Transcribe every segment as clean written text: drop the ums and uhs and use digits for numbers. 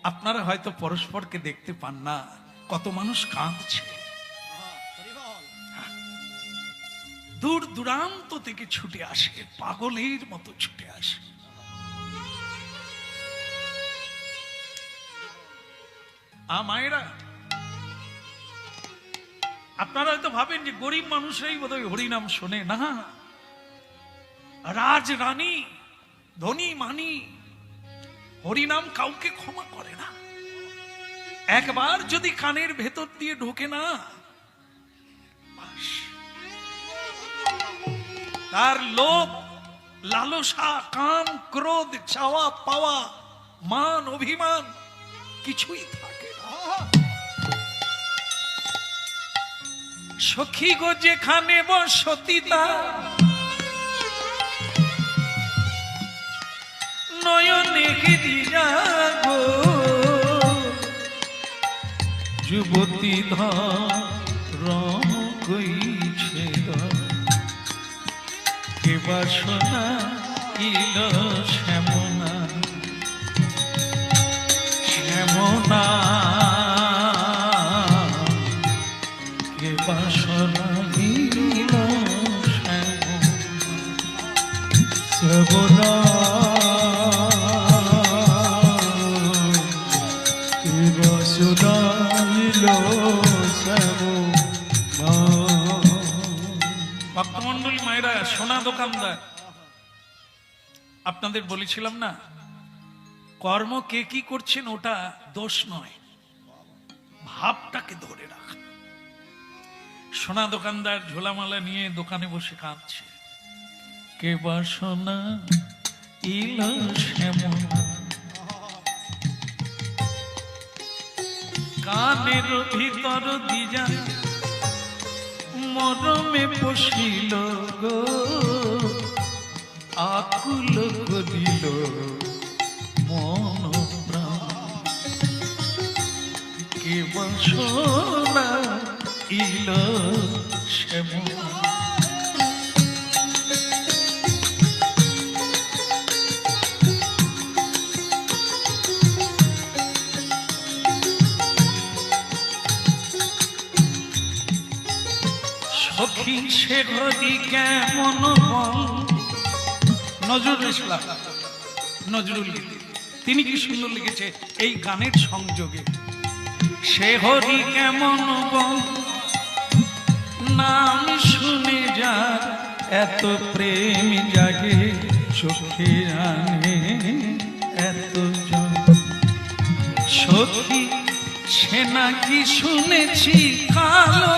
আপনারা হয়তো পরস্পরকে দেখতে পান না, কত মানুষ কাঁদছে, দূর দূরান্ত থেকে ছুটে আসে, পাগলের মতো ছুটে আসে। মায়েরা, আপনারা হয়তো ভাবেন যে গরিব মানুষরাই বোধহয় হরিনাম শোনে, না, রাজ রানী ধনী মানি হরিনাম কাউকে ক্ষমা করে না। একবার যদি কানের ভেতর দিয়ে ঢোকে না, তার লোভ লালসা কাম ক্রোধ চাওয়া পাওয়া মান অভিমান কিছুই থাকে না। সখী গো যেখানে বসতি তার নয়নে গিরিজা গো, যুবতী ধরম কইছে কে বাসনা ইল শ্যামনা শ্যামনা, কে বাসনা ইল শ্যামনা, ভক্তমন্ডলী মায়েরা, সোনা দোকানদার, আপনাদের বলেছিলাম না, কর্ম কে কি করছেন ওটা দোষ নয়, ভাবটাকে ধরে রাখা। সোনা দোকানদার ঝোলামালা নিয়ে দোকানে বসে কাঁদছে, কে বাসনা ইল শ্যামনা, কানের ভিতর দিজা মরমে পশিল গো, আকুল করিল মন প্রাণ, কে বাসনা ইল শ্যামনা। সখী সে ঘড়ি কেমন নজরুল ইসলাম, নজরুল তিনি কি সুন্দর লিখেছে এই গানের সংযোগে। সে হরি কেমন নাম শুনে যার এত প্রেম জাগে, চোখে আনে এত জন, সখী সে নাকি শুনেছি কালো,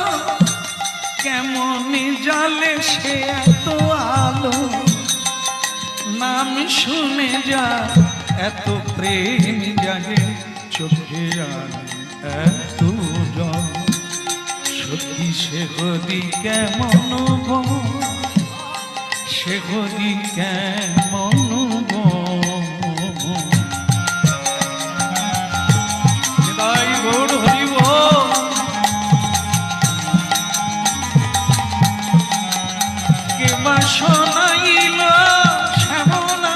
কেমন জালে সে এত আলো, নাম শুনে যা এত প্রেম জাগে, চোখে এত জন, সখী সে গদি কেমন গো, সে গদি কেমন গো, তাই গৌর হরিব বাসনা ইল শ্যামনা,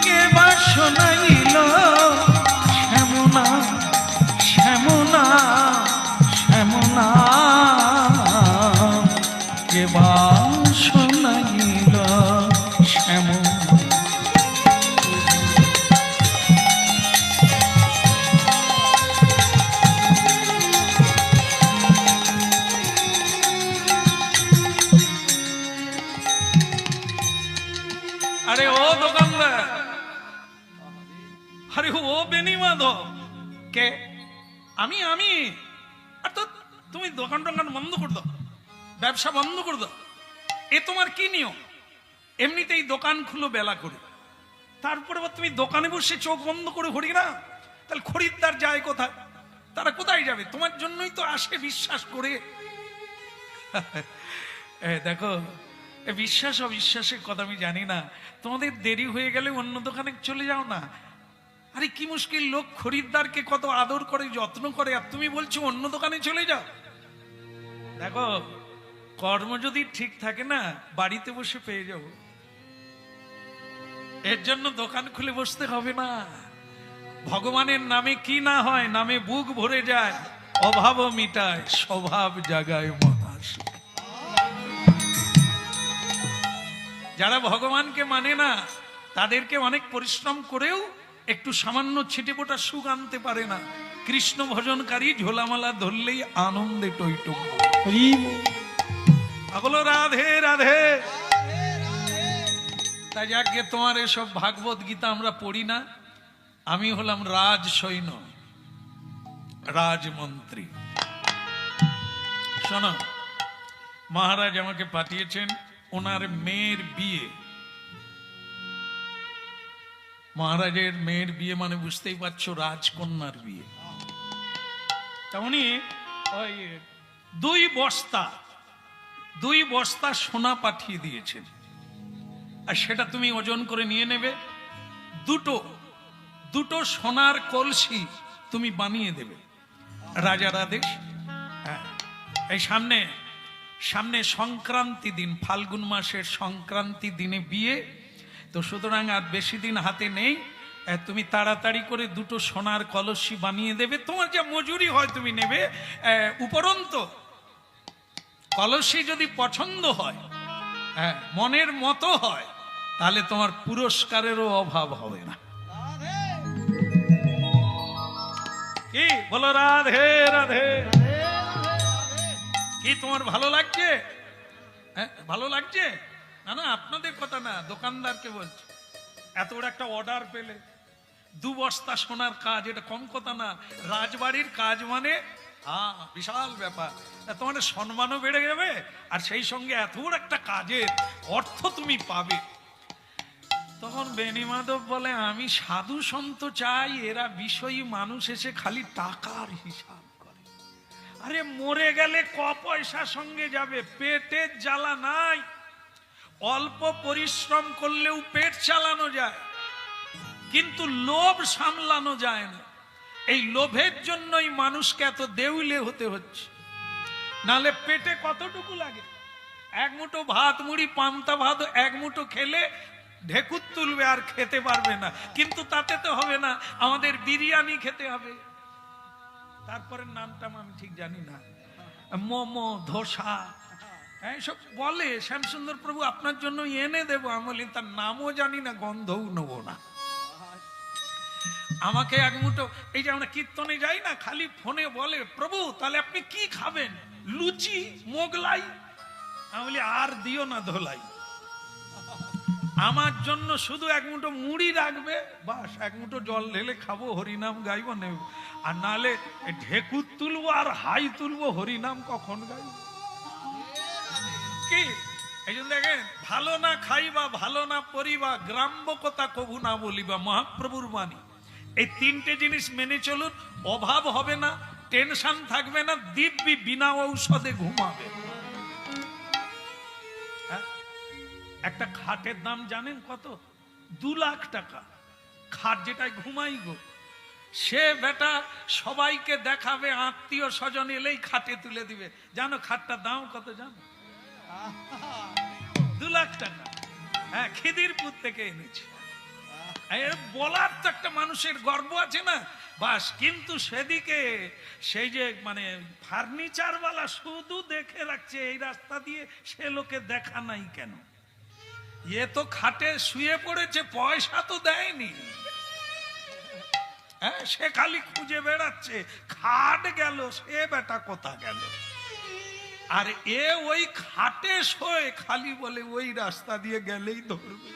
কে বাসনা ইল শ্যামনা শ্যামনা শ্যামনা, কে বাসনা ইল শ্যামনা। আরে ও দোকানদার, আরে ও বেনিমাধব, কে? আমি আর তো তুমি দোকান টোকান বন্ধ করে দাও, ব্যবসা বন্ধ করে দাও, এ তোমার কি নিয়ম? এমনিতেই দোকান খুলো বেলা করে, তারপরে তুমি দোকানে বসে চোখ বন্ধ করে হরি না, তাহলে খরিদ্দার যায় কোথায়? তারা কোথায় যাবে? তোমার জন্যই তো আসে বিশ্বাস করে। দেখো, বিশ্বাস অবিশ্বাসের কথা আমি জানি না, তোমাদের দেরি হয়ে গেলে অন্য দোকানে চলে যাও না। আরে কি মুশকিল, লোক খরিদ্দারকে কত আদর করে যত্ন করে, আর তুমি বলছো অন্য দোকানে চলে যাও। দেখো, কর্ম যদি ঠিক থাকে না, বাড়িতে বসে পেয়ে যাবো, এর জন্য দোকান খুলে বসতে হবে না। ভগবানের নামে কি না হয়, নামে বুক ভরে যায়, অভাব মিটায়, স্বভাব জাগায় মহাসুখ। যারা ভগবানকে মানে না তাদেরকে অনেক পরিশ্রম করেও একটু সামান্য ছিটেফোঁটা সুখ আনতে পারে না। কৃষ্ণ ভজনকারী ঝোলামালা ধরলেই আনন্দে টইটুম্ব। বলো রাধে রাধে। তাই যাকে তোমার এসব ভাগবত গীতা আমরা পড়ি না। আমি হলাম রাজ সৈন্য, রাজমন্ত্রী। শোনো, মহারাজ আমাকে পাঠিয়েছেন ওনার মেয়ের বিয়ে। মহারাজের মেয়ের বিয়ে মানে বুঝতেই পারছো, রাজকন্যার বিয়ে। তেমনি ওই 2 বস্তা সোনা পাঠিয়ে দিয়েছেন, আর সেটা তুমি ওজন করে নিয়ে নেবে। দুটো সোনার কলসি তুমি বানিয়ে দেবে, রাজার আদেশ। হ্যাঁ, এই সামনে সংক্রান্তি দিন, ফাল্গুন মাসের সংক্রান্তি দিনে বিয়ে তো, সুতরাং আর বেশি দিন হাতে নেই। তুমি তাড়াতাড়ি করে 2 সোনার কলসি বানিয়ে দেবে। তোমার যা মজুরি হয় তুমি নেবে। উপরন্ত কলসি যদি পছন্দ হয়, মনের মতো হয়, তাহলে তোমার পুরস্কারেরও অভাব হবে না। কি বলো? রাধে রাধে। কি তোমার ভালো লাগছে? ভালো লাগছে? না আপনাদের কথা না, দোকানদারকে বলছি। এত বড় একটা অর্ডার পেলে 2 বস্তা সোনার কাজ, এটা কম কথা না। রাজবাড়ির কাজ মানে বিশাল ব্যাপার। তোমার সম্মানও বেড়ে যাবে, আর সেই সঙ্গে এত বড় একটা কাজের অর্থ তুমি পাবে। তখন বেণীমাধব বলে, আমি সাধু সন্ত চাই, এরা বিষয়ী মানুষ এসে খালি টাকার হিসাব করে। আরে মরে গেলে ক পয়সা সঙ্গে যাবে, পেটের জ্বালা নাই। অল্প পরিশ্রম করলেও পেট চালানো যায়, কিন্তু লোভ সামলানো যায় না। এই লোভের জন্যই মানুষকে এত দেউলে হতে হচ্ছে। নালে পেটে কতটুকু লাগে? 1 মুঠো ভাত, মুড়ি, পান্তা ভাত 1 মুঠো খেলে ঢেকুর তুলবে, আর খেতে পারবে না। কিন্তু তাতে তো হবে না, আমাদের বিরিয়ানি খেতে হবে। তারপরে নামটা আমি ঠিক জানি না, মোমো, ধোসা, এইসব বলে। শ্যামসুন্দর প্রভু আপনার জন্য এনে দেবো। আমি বলি তার নামও জানি না, গন্ধও নেবো না। আমাকে 1 মুঠো, এই যে আমরা কীর্তনে যাই না, খালি ফোনে বলে, প্রভু তাহলে আপনি কি খাবেন? লুচি, মোগলাই। আমি বলি আর দিও না ধোলাই, আমার জন্য শুধু 1 মুঠো মুড়ি রাখবে, বাস 1 মুঠো জল ঢেলে খাবো, হরিনাম গাইবো, নেব। আর নালে ঢেকুর তুলবো আর হাই তুলবো, হরিনাম কখন গাইব? কি এই জন্য দেখেন, ভালো না খাইবা, ভালো না পরিবা, গ্রাম্য কথা কবু না বলিবা, মহাপ্রভুর বাণী। এই 3টে জিনিস মেনে চলুন, অভাব হবে না, টেনশন থাকবে না, দিব্যি বিনা ঔষধে ঘুমাবে। একটা খাটের দাম জানেন কত? 2 লাখ টাকা। খাট যেটায় ঘুমাই গো, সে বেটা সবাইকে দেখাবে, আত্মীয় স্বজন এলেই খাটে তুলে দিবে। জানো খাটটার দাম কত? জানো? 2 লাখ টাকা। হ্যাঁ, খিদিরপুর থেকে এনেছে। বলার তো একটা মানুষের গর্ব আছে না, বাস। কিন্তু সেদিকে সেই যে মানে ফার্নিচার বালা শুধু দেখে রাখছে এই রাস্তা দিয়ে, সে লোকে দেখা নাই কেন? এ তো খাটে শুয়ে পড়েছে, পয়সা তো দেয়নি। হ্যাঁ, সে খালি খুঁজে বেড়াচ্ছে, খাট গেল, সে বেটা কোথা গেল? আর এ ওই খাটে শোয়, খালি বলে ওই রাস্তা দিয়ে গেলেই ধরবে।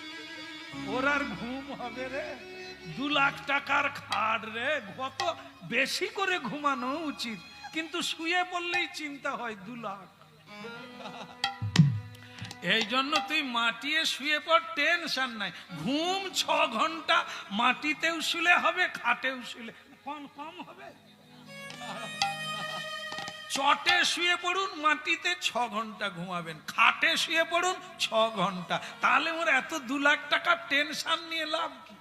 ওর আর ঘুম হবে রে? 2 লাখ টাকার খাট রে, কত বেশি করে ঘুমানো উচিত, কিন্তু শুয়ে পড়লেই চিন্তা হয় 2 লাখ। এই জন্য তুই মাটিয়ে শুয়ে পড়, টেনশন নাই। ঘুম 6 ঘন্টা, মাটিতেও শুলে হবে, খাটেও শুলে কম হবে। চটে শুয়ে পড়ুন, মাটিতে 6 ঘন্টা ঘুমাবেন, খাটে শুয়ে পড়ুন 6 ঘন্টা। তাহলে ওর এত 2 লাখ টাকা টেনশন নিয়ে লাভ কি?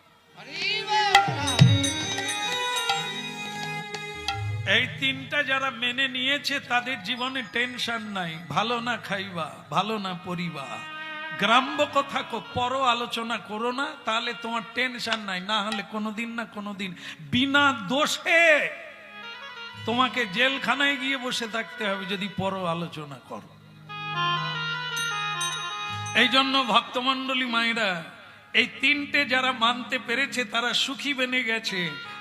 এই 3টা যারা মেনে নিয়েছে তাদের জীবনে টেনশন নাই। ভালো না খাইবা, ভালো না পরিবা, গ্রাম্য কথা পর আলোচনা করো না, তাহলে তোমার টেনশন নাই। না হলে কোনোদিন না কোনোদিন বিনা দোষে তোমাকে জেলখানায় গিয়ে বসে থাকতে হবে যদি পর আলোচনা করো। এই জন্য ভক্তমণ্ডলী মায়েরা, এই তিনটে যারা মানতে পেরেছে তারা সুখী বেনে গেছে,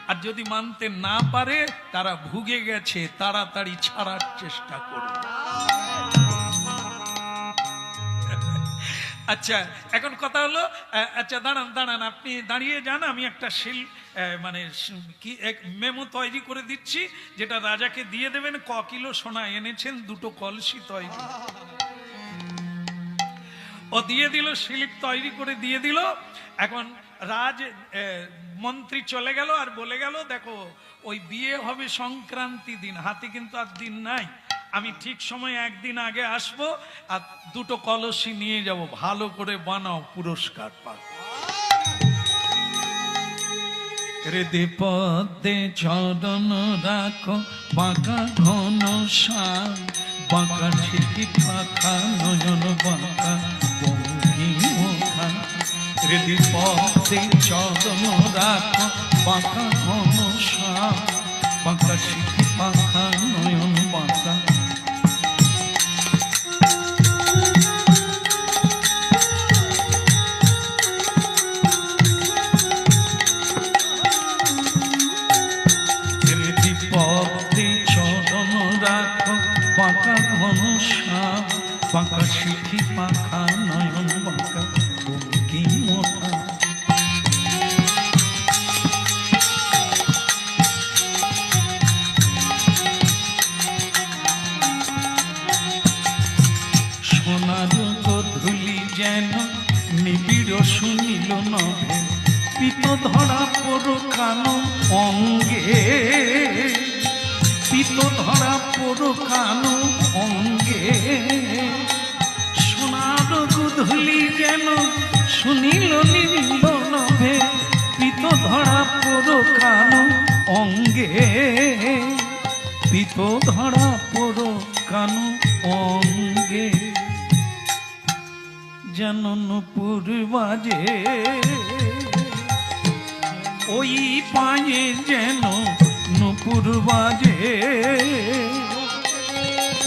আর যদি মানতে না পারে তারা ভুগে গেছে। তাড়াতাড়ি ছাড়ার চেষ্টা করো। আচ্ছা, এখন কথা হলো, আচ্ছা দাঁড়ান দাঁড়ান, আপনি দাঁড়িয়ে যান। আমি একটা মানে কি এক মেমো তৈরি করে দিচ্ছি, যেটা রাজাকে দিয়ে দেবেন। ক কিলো সোনা এনেছেন? 2টো কলসি তৈরি। ও দিয়ে দিল, স্লিপ তৈরি করে দিয়ে দিল। এখন রাজ মন্ত্রী চলে গেল আর বলে গেল, দেখো ওই বিয়ে হবে সংক্রান্তি দিন, হাতে কিন্তু আর দিন নাই। আমি ঠিক সময় একদিন আগে আসবো আর 2টো কলসি নিয়ে যাব, ভালো করে বানাও, পুরস্কার পাবো। হৃদে পদ্মে চরণ রাখো, বাঁকা ঘন শ্যাম, বাঁকা ছিটি পাখা নয়ন বাঁকা ভঙ্গি মুখা। হৃদে পদ্মে চরণ রাখো, বাঁকা ঘন শ্যাম, বাঁকা ছিটি পাখা নয়ন বাঁকা। বাঁকা ঘন শ্যাম, বাঁকা সিঁথি পাখা নয়ন বাঁকা ভঙ্গি মোটা। সোনার ধুলি যেন নিবিড় শুনিল নভে, পিত ধরা পর কানো অঙ্গে, পিত ধরা পর কানো অঙ্গে। সোনার ধুলি যেন শুনিল নিবিল নভে, পিত ধরা পর কানো অঙ্গে, পিত ধরা পর কানো অঙ্গে। যেন নূপুর বাজে ওই পায়ে, যেন নূপুর বাজে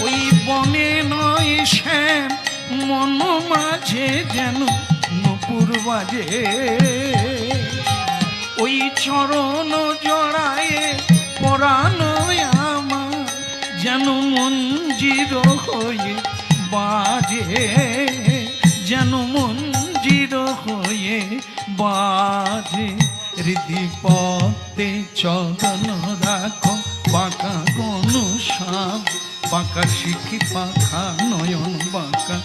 ওই বনে নয় শ্যাম মন মাঝে, যেন নূপুর বাজে ওই চরণ জড়ায়ে পরাণ আমার, যেন মঞ্জির হয়ে বাজে, যেন মঞ্জির হয়ে বাজে। হৃদি পদ্মে চরণ রাখো, বাঁকা ঘন শ্যাম, বাঁকা সিঁথি পাখা নয়ন বাঁকা।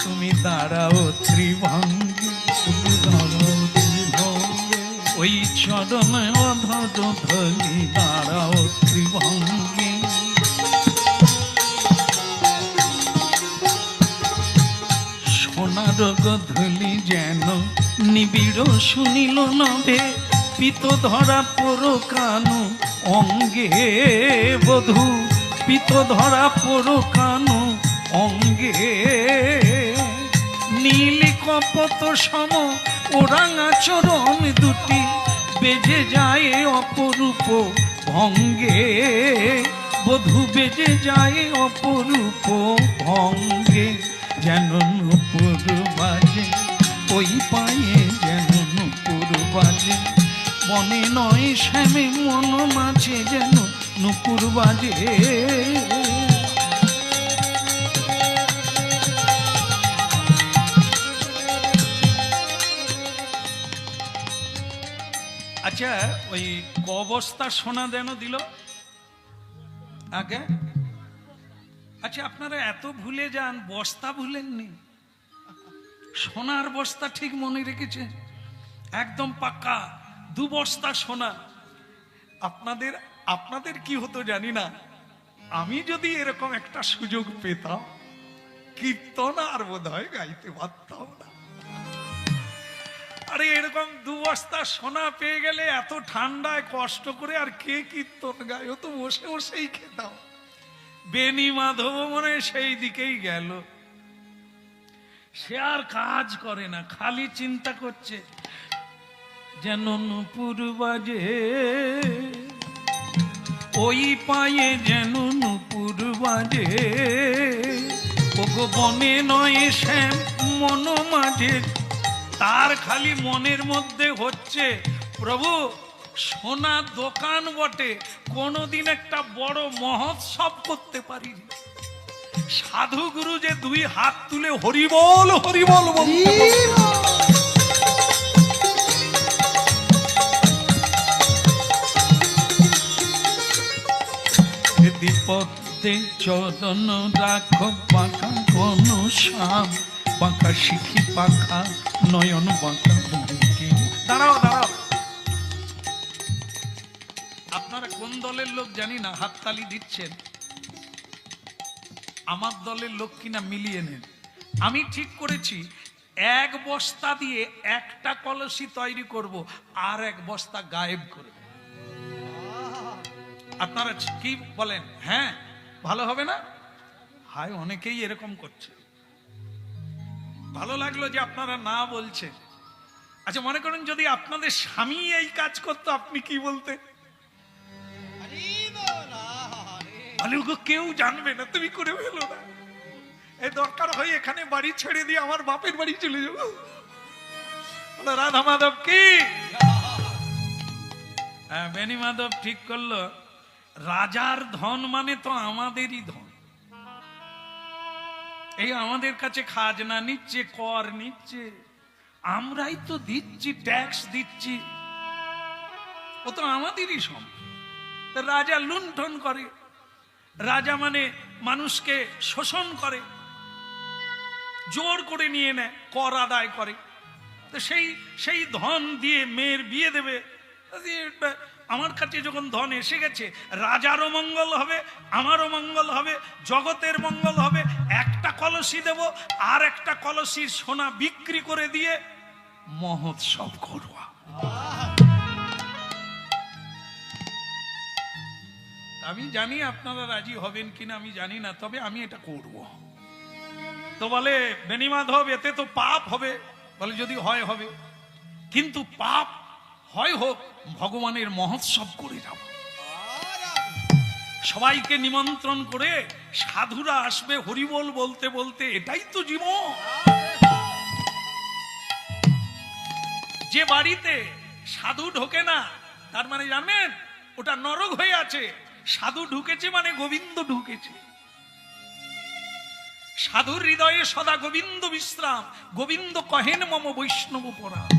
তুমি দাঁড়াও ত্রিভঙ্গে, তুমি দাঁড়াও ত্রিভঙ্গে, ওই চরণ অধর ধরি দাঁড়াও ত্রিভঙ্গে। সোনার ধুলি যেন নিবিড় শুনিল নভে, পিত ধরা পর কানো অঙ্গে। বধূ পিত ধরা পর কানো অঙ্গে, নীল কপত সম ওরাঙা চরণ দুটি, বেজে যায় অপরূপ ভঙ্গে। বধূ বেজে যায় অপরূপ ভঙ্গে, যেন নূপুর বাজে ওই পায়ে, যেন নূপুর বাজে বনে নয় শ্যামে মন মাঝে, যেন নূপুর বাজে। আচ্ছা, ওই ক বস্তা সোনা যেন দিল আগে? আচ্ছা, আপনারা এত ভুলে যান, বস্তা ভুলেননি, সোনার বস্তা ঠিক মনে রেখেছে, একদম পাক্কা 2 বস্তা সোনা। আপনাদের আপনাদের কি হতো জানি না, আমি যদি এরকম একটা সুযোগ পেতাম, কীর্তন আর বোধ হয় গাইতে পারতাম না। আরে এরকম 2 বস্তা সোনা পেয়ে গেলে এত ঠান্ডায় কষ্ট করে আর কে কীর্তন গায়, ও তো বসে বসেই খেতাম। বেনি মাধব মনে সেই দিকেই গেল, সে আর কাজ করে না, খালি চিন্তা করছে যেন নূপুর বাজে ওই পায়ে, যেন নূপুর বাজে ওগো বনে নয় শ্যাম মন মাঝে। তার খালি মনের মধ্যে হচ্ছে প্রভু সোনার দোকান বটে, কোনোদিন একটা বড় মহোৎসব করতে পারিনি। সাধু গুরু যে 2 হাত তুলে হরিবল হরিবল বলতে বিপদে চরণ রাখো বাঁকা কোন শাম, বাঁকা শিখি পাখা নয়ন বাঁকা। দাঁড়াও দাঁড়াও, আপনারা কোন দলের লোক জানি না, হাততালি দিচ্ছেন। আমার দলের লোক কিনা মিলিয়ে নেন। আমি ঠিক করেছি 1 বস্তা দিয়ে একটা কলসি তৈরি করব, আর 1 বস্তা গায়েব করব। আপনারা কি বলেন? হ্যাঁ, ভালো হবে না? হায়, অনেকেই এরকম করছে। ভালো লাগলো যে আপনারা না বলছেন। আচ্ছা, মনে করেন যদি আপনাদের স্বামী এই কাজ করতো, আপনি কি বলতেন? কেউ জানবে না, তুমি করে ফেলো না, এই দরকার হয় এখানে বাড়ি ছেড়ে দিয়ে আমার বাপের বাড়ি চলে যাবো। রাধা মাধব কি? হ্যাঁ, বেনি মাধব ঠিক করলো, রাজার ধন মানে তো আমাদেরই ধন। এই আমাদের কাছে খাজনা নিচ্ছে, কর নিচ্ছে, আমরাই তো দিচ্ছি, ট্যাক্স দিচ্ছি, ও তো আমাদেরই সম্পদ। রাজা লুণ্ঠন করে, রাজা মানে মানুষকে শোষণ করে, জোর করে নিয়ে নেয়, কর আদায় করে। তো সেই ধন দিয়ে মেয়ের বিয়ে দেবে। আমার কাছে যখন ধন এসে গেছে, রাজারও মঙ্গল হবে, আমারও মঙ্গল হবে, জগতের মঙ্গল হবে। একটা কলসি দেব, আর একটা কলসির সোনা বিক্রি করে দিয়ে মহোৎসব করব। আমি জানি আপনারা রাজি হবেন কিনা আমি জানি না, তবে আমি এটা করব। তো বলে বেনি মাধব, এতে তো পাপ হবে। বলে যদি হয় হবে, কিন্তু পাপ হয় হোক, ভগবানের মহোৎসব করে যাব। সবাইকে নিমন্ত্রণ করে সাধুরা আসবে হরিবল বলতে বলতে, এটাই তো জীবন। যে বাড়িতে সাধু ঢোকে না, তার মানে জানেন ওটা নরক হয়ে আছে। সাধু ঢুকেছে মানে গোবিন্দ ঢুকেছে। সাধুর হৃদয়ে সদা গোবিন্দ বিশ্রাম, গোবিন্দ কহেন মম বৈষ্ণব পরাণ।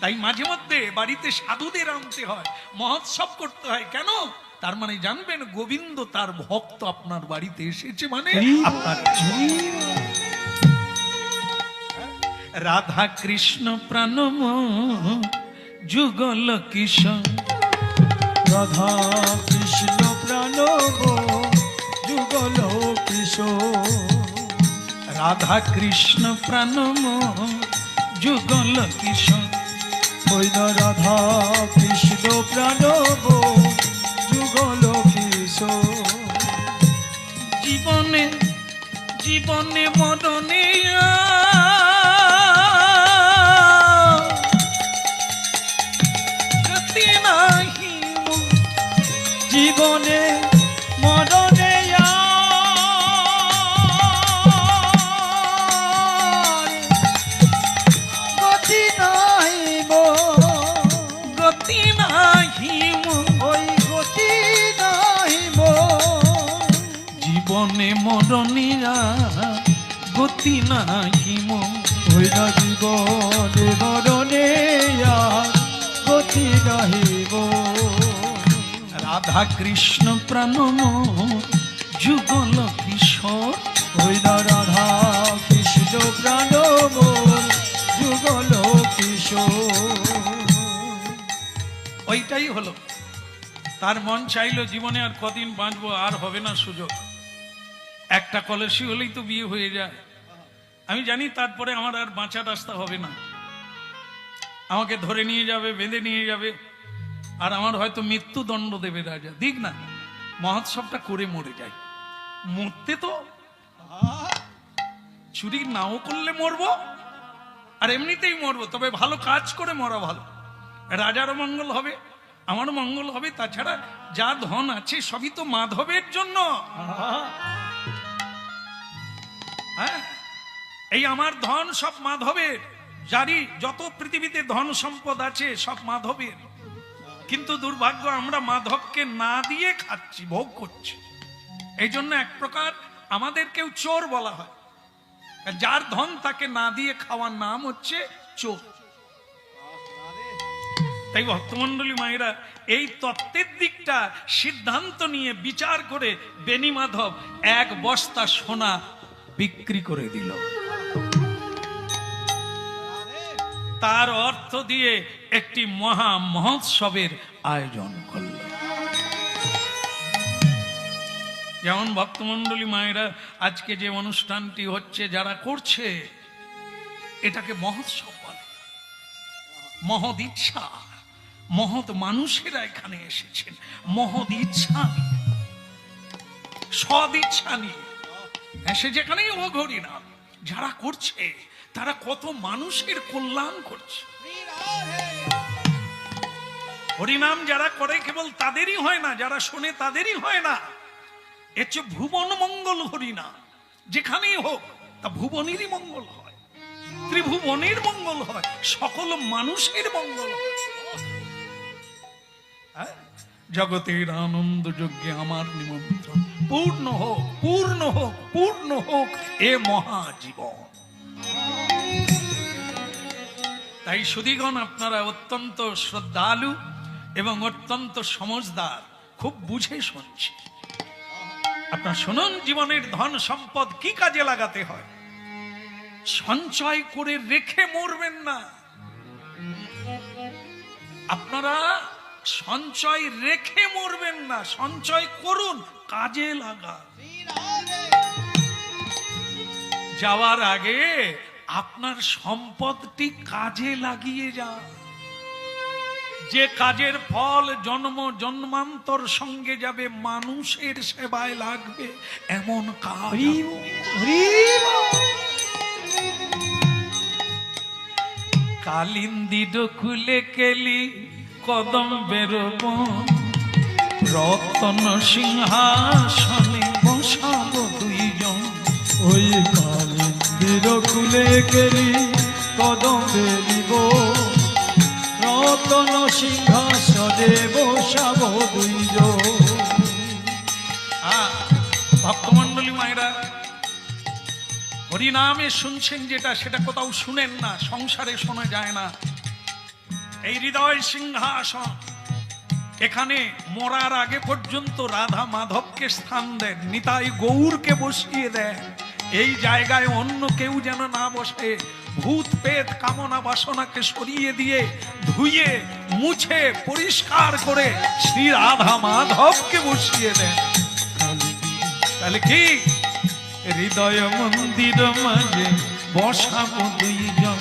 তাই মাঝে মধ্যে বাড়িতে সাধুদের আনতে হয়, মহোৎসব করতে হয়। কেন? তার মানে জানবেন গোবিন্দ তার ভক্ত আপনার বাড়িতে এসেছে, মানে আপনার রাধা কৃষ্ণ প্রাণম যুগল কিশোর, রাধা কৃষ্ণ প্রাণব যুগল কিশোর, রাধা কৃষ্ণ প্রাণম যুগল কিশোর। ওই রাধা কৃষ্ণ প্রাণব যুগল কিশোর। জীবনে জীবনে মরণে গতি নাহি, জীবনে মরণে গতি নাহিব, গতি নাহিম, ওই গতি নাহিব। জীবনে মরণিয়া গতি নাহিম, ওই না জীবনে মরণে গতি নাহিব। রাধা কৃষ্ণ প্রাণম যুগল কিশোর, ওই না রাধা কৃষ্ণ প্রাণব যুগল কিশোর। ওইটাই হলো তার মন চাইলো জীবনে আর কদিন বাঁচবো, আর হবে না সুযোগ। একটা কলসি হলেই তো বিয়ে হয়ে যায়। আমি জানি তারপরে আমার আর বাঁচার রাস্তা হবে না। আমাকে ধরে নিয়ে যাবে, বেঁধে নিয়ে যাবে, আর আমার হয়তো মৃত্যুদণ্ড দেবে রাজা। দিক না, মহোৎসবটা করে মরে যাই। মরতে তো চুরি নাও করলে মরবো, আর এমনিতেই মরবো, তবে ভালো কাজ করে মরা ভালো। রাজারও মঙ্গল হবে, আমারও মঙ্গল হবে। তাছাড়া যা ধন আছে সবই তো মাধবের জন্য। হ্যাঁ, এই আমার ধন সব মাধবের। জানি যত পৃথিবীতে ধন সম্পদ আছে সব মাধবের, কিন্তু দুর্ভাগ্য আমরা মাধবকে না দিয়ে খাচ্ছি, ভোগ করছি। এই জন্য এক প্রকার আমাদেরকেও চোর বলা হয়। যার ধন তাকে না দিয়ে খাওয়ার নাম হচ্ছে চোর। তাই ভক্তমন্ডলী মায়েরা এই তত্ত্বের দিকটা সিদ্ধান্ত নিয়ে বিচার করে বেনি মাধব এক বস্তা সোনা বিক্রি করে দিল। তার অর্থ দিয়ে একটি মহা মহোৎসবের আয়োজন করল। যেমন ভক্তমন্ডলী মায়েরা আজকে যে অনুষ্ঠানটি হচ্ছে, যারা করছে এটাকে মহোৎসব বলে। মহৎ ইচ্ছা, মহৎ মানুষেরা এখানে এসেছেন মহৎ ইচ্ছা নিয়ে, সদ ইচ্ছা নিয়ে। সে যেখানেই হোক হরিনাম যারা করছে তারা কত মানুষের কল্যাণ করছে। হরিনাম যারা করে কেবল তাদেরই হয় না, যারা শোনে তাদেরই হয় না। এর চেয়ে ভুবন মঙ্গল হরিনাম যেখানেই হোক তা ভুবনেরই মঙ্গল হয়, ত্রিভুবনের মঙ্গল হয়, সকল মানুষের মঙ্গল হয়। জগতের আনন্দ যজ্ঞে আমার নিমন্ত্রণ, পূর্ণ হোক, পূর্ণ হোক, পূর্ণ হোক এ মহাজীবন। তাই সুধীগণ, আপনারা অত্যন্ত শ্রদ্ধালু এবং অত্যন্ত সমজদার, খুব বুঝে শুনছি। আপনারা শুনুন, জীবনের ধন সম্পদ কি কাজে লাগাতে হয়। সঞ্চয় করে রেখে মরবেন না। আপনারা সঞ্চয় রেখে মরবেন না, সঞ্চয় করুন, কাজে লাগা। যাওয়ার আগে আপনার সম্পদটি কাজে লাগিয়ে যান। যে কাজের ফল জন্ম জন্মান্তর সঙ্গে যাবে, মানুষের সেবায় লাগবে, এমন কাজ। কালিন্দির খুলে কেলি কদম বেরোব, রতন সিংহাসনে বসাব দুইজন। ওই কালিন্দির খুলে গেলি কদম বেরিব, রতন সিংহাসনে বসাব দুইজন। ভক্তমন্ডলী মায়েরা, হরিনামে শুনছেন যেটা, সেটা কোথাও শুনেন না, সংসারে শোনা যায় না। এই হৃদয় সিংহাসন, এখানে মরার আগে পর্যন্ত রাধা মাধবকে স্থান দেন, নিতাই গৌরকে বসিয়ে দেন। এই জায়গায় অন্য কেউ যেন না বসে। ভূত পেট কামনা বাসনাকে সরিয়ে দিয়ে, ধুয়ে মুছে পরিষ্কার করে শ্রী রাধা মাধবকে বসিয়ে দেন। তাহলে কি হৃদয় মন্দির মাঝে বসাবো দুইজন,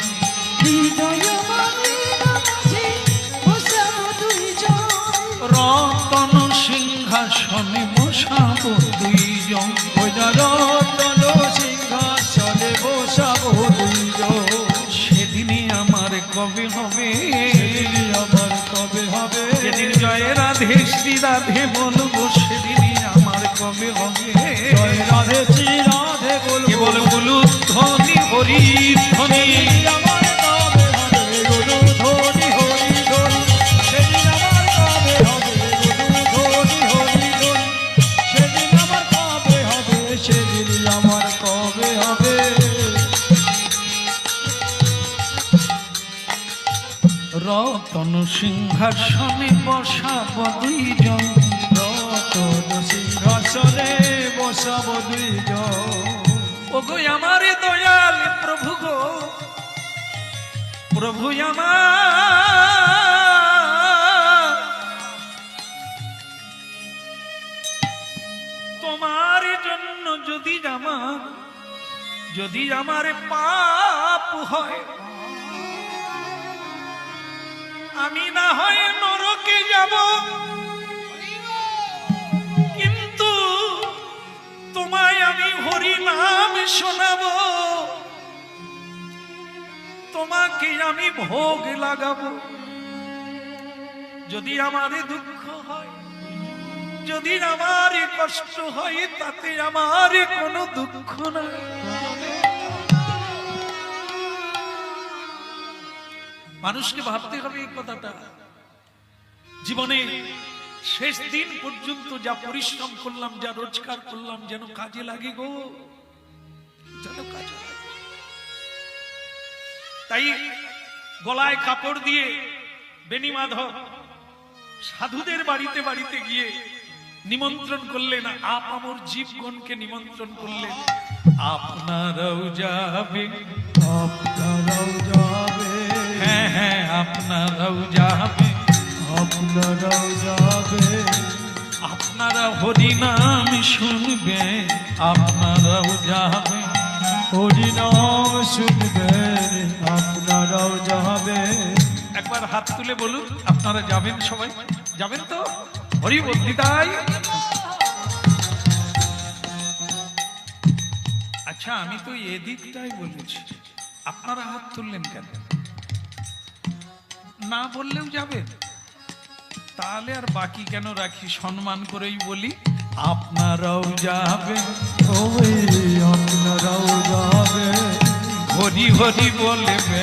রতন সিংহাসনে বসাবো দুইজন। রতন সিংহাসনে বসাবো দুইজন। সেদিনই আমার কবে হবে, আমার কবে হবে, যেদিন জয় রাধে শ্রী রাধে বলবো, সেদিনই আমার কবে হবে। জয় রাধে শ্রী রাধে বলবো, কেবল বলু ধ্বনি হরি ধ্বনি, আমার কবে হবে গুরু ধ্বনি হরি ধ্বনি। সেদিন আমার কবে হবে গুরু ধ্বনি হরি ধ্বনি। সেদিন আমার কবে হবে, সেদিন আমার কবে হবে। রতন সিংহাসনে বসাবো দুইজন, রতন সিংহাসনে বসাবো দুইজন। ও গো আমার দয়াল প্রভু গো, প্রভু আমার, তোমার জন্য যদি আমার পাপ হয়, আমি না হয় নরকে যাব, কিন্তু তোমায় আমি হরি নাম শোনাবো, তোমাকে আমি ভোগ লাগাবো। যদি আমার দুঃখ হয়, যদি আমার কষ্ট হয়, তাতে আমার কোনো দুঃখ নাই। মানুষকে ভাবতে হবে এই কথাটা। জীবনে শেষ দিন পর্যন্ত যা পরিশ্রম করলাম, যা রোজগার করলাম, যেন কাজে লাগে গো, যেন কাজে লাগে। তাই গলায় কাপড় দিয়ে বেণী মাধব সাধুদের বাড়িতে বাড়িতে গিয়ে নিমন্ত্রণ করলেন, আপামর জীবগণকে নিমন্ত্রণ করলেন, আপনারাও যাবে, আপনারাও যাবে, হ্যাঁ হ্যাঁ আপনারাও যাবে, আপনারাও যাবে, আপনারা হরিনাম শুনবে, আপনারাও যাবে, হরিনাম শুনবে, আপনারাও যাবে। একবার হাত তুলে বলুন, আপনারা যাবেন, সবাই যাবেন তো? হরি বল দিদাই। আচ্ছা, আমি তো এদিকটাই বলেছি, আপনারা হাত তুললেন কেন? না বললেও যাবেন, তাহলে আর বাকি কেন রাখি? সম্মান করেই বলি, আপনারাও যাবেন, ওই আপনারাও যাবে, হরি হরি বলবে,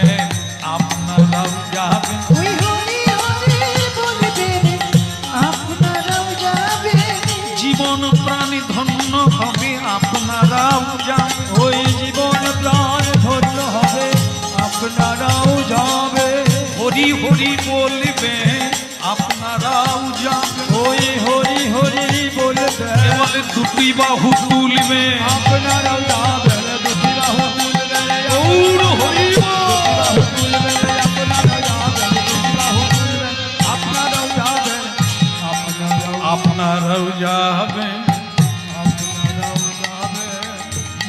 আপনারাও যাবেন, ওই হরি হরি বলবেন, আপনারাও যাবেন, জীবন প্রাণী ধন্য হবে, আপনারাও যাবেন, ওই জীবন প্রাণ ধন্য হবে, আপনারাও যাবে, হরি হরি বলবে, আপনারাও যাবেন, ওই হরি হরি বলবে, বলে দুটি বাহু তুলবে, আপনারাও যাবেন, দুটি বাহু তুলবে, গৌর হরি বল। বাহু তুলবে, আপনারাও যাবেন, দুটি বাহু তুলবে, আপনারাও যাবেন, আপনারাও যাবেন, আপনারাও যাবেন,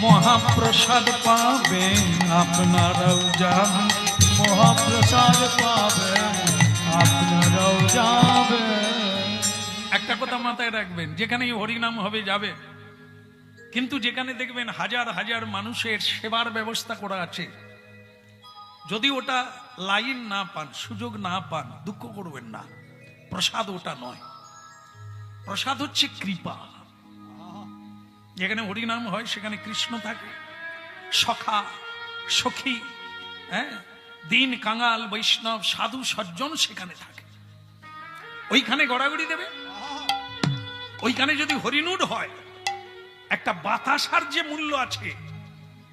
মহাপ্রসাদ পাবেন, আপনারাও যাবেন, মহাপ্রসাদ পাবে, আপনারাও যাবে। একটা কথা মাথায় রাখবেন, যেখানেই হরিনাম হবে যাবে, কিন্তু যেখানে দেখবেন হাজার হাজার মানুষের সেবার ব্যবস্থা করা আছে, যদি ওটা লাইন না পান, সুযোগ না পান, দুঃখ করবেন না। প্রসাদ ওটা নয়, প্রসাদ হচ্ছে কৃপা। যেখানে হরিনাম হয় সেখানে কৃষ্ণ থাকে, সখা সখী, হ্যাঁ, দিন কাঙাল বৈষ্ণব সাধু সজ্জন সেখানে থাকে, ওইখানে গড়াগড়ি দেবে। ওইখানে যদি হরিনুড হয়, একটা বাতাসার যে মূল্য আছে,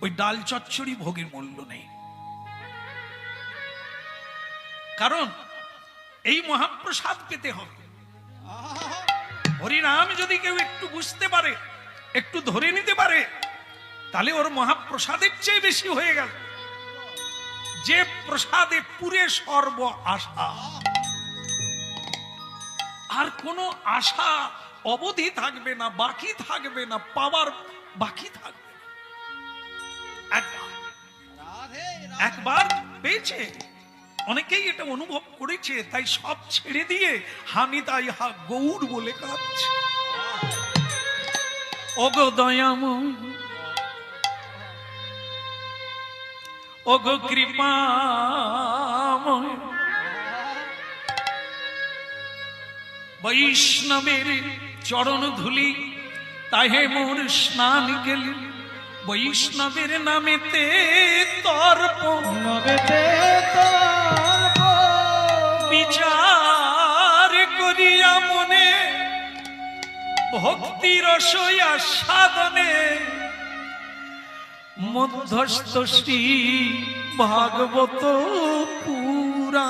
ওই ডাল চচ্চড়ি ভোগের মূল্য নেই। কারণ এই মহাপ্রসাদ পেতে হবে। হরিনাম যদি কেউ একটু বুঝতে পারে, একটু ধরে নিতে পারে, তাহলে ওর মহাপ্রসাদের চেয়ে বেশি হয়ে গেল। যে প্রসাদে পুরে সর্ব আশা, আর কোনো আশা অবধি থাকবে না, বাকি থাকবে না, পাওয়ার বাকি থাকবে না। একবার পেয়েছে, অনেকেই এটা অনুভব করেছে, তাই সব ছেড়ে দিয়ে আমি তাই হা গৌর বলে কাঁদছে। ওগো দয়াময়, ওগো কৃপাময়, বৈষ্ণবের চরণ ধুলি তাহে মোর স্নান গেলি, বৈষ্ণবের নামেতে তর্পণ, নবেতে তর্প, বিচার করিয়া মনে ভক্তি রসয়া সাধনে, মধ্যস্থ শ্রী ভাগবত পুরা,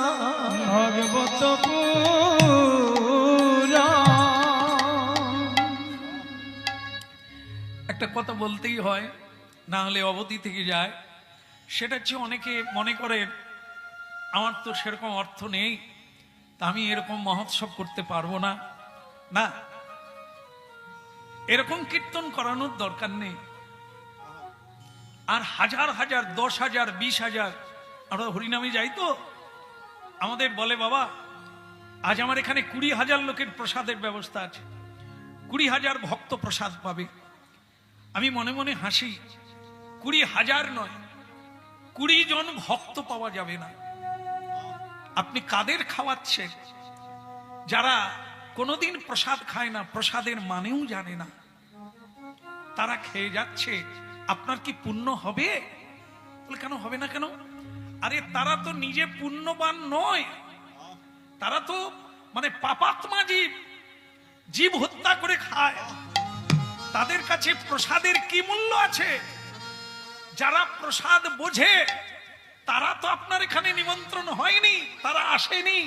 ভাগবত পুরা। একটা কথা বলতেই হয়, না হলে অবধি থেকে যায়। সেটা হচ্ছে, অনেকে মনে করেন আমার তো সেরকম অর্থ নেই, তা আমি এরকম মহোৎসব করতে পারবো না। না, এরকম কীর্তন করানোর দরকার নেই। আর হাজার হাজার, 10,000, 20,000 আমরা হরিনামে যাই তো, আমাদের বলে, বাবা আজ আমার এখানে 20,000 লোকের প্রসাদের ব্যবস্থা আছে, 20,000 ভক্ত প্রসাদ পাবে। আমি মনে মনে হাসি, 20,000 নয়, 20 জন ভক্ত পাওয়া যাবে না। আপনি কাদের খাওয়াচ্ছেন? যারা কোনোদিন প্রসাদ খায় না, প্রসাদের মানেও জানে না, তারা খেয়ে যাচ্ছে। আপনার কি পুণ্য হবে? বলে কেন হবে না কেন? আরে তারা তো নিজে পুণ্যবান নয়, তারা তো মানে পাপাত্মা জীব, জীব হত্যা করে খায়। তাদের কাছে প্রসাদের কি মূল্য আছে? যারা প্রসাদ বোঝে তারা তো আপনার এখানে নিমন্ত্রণ হয়নি, তারা আসেনি।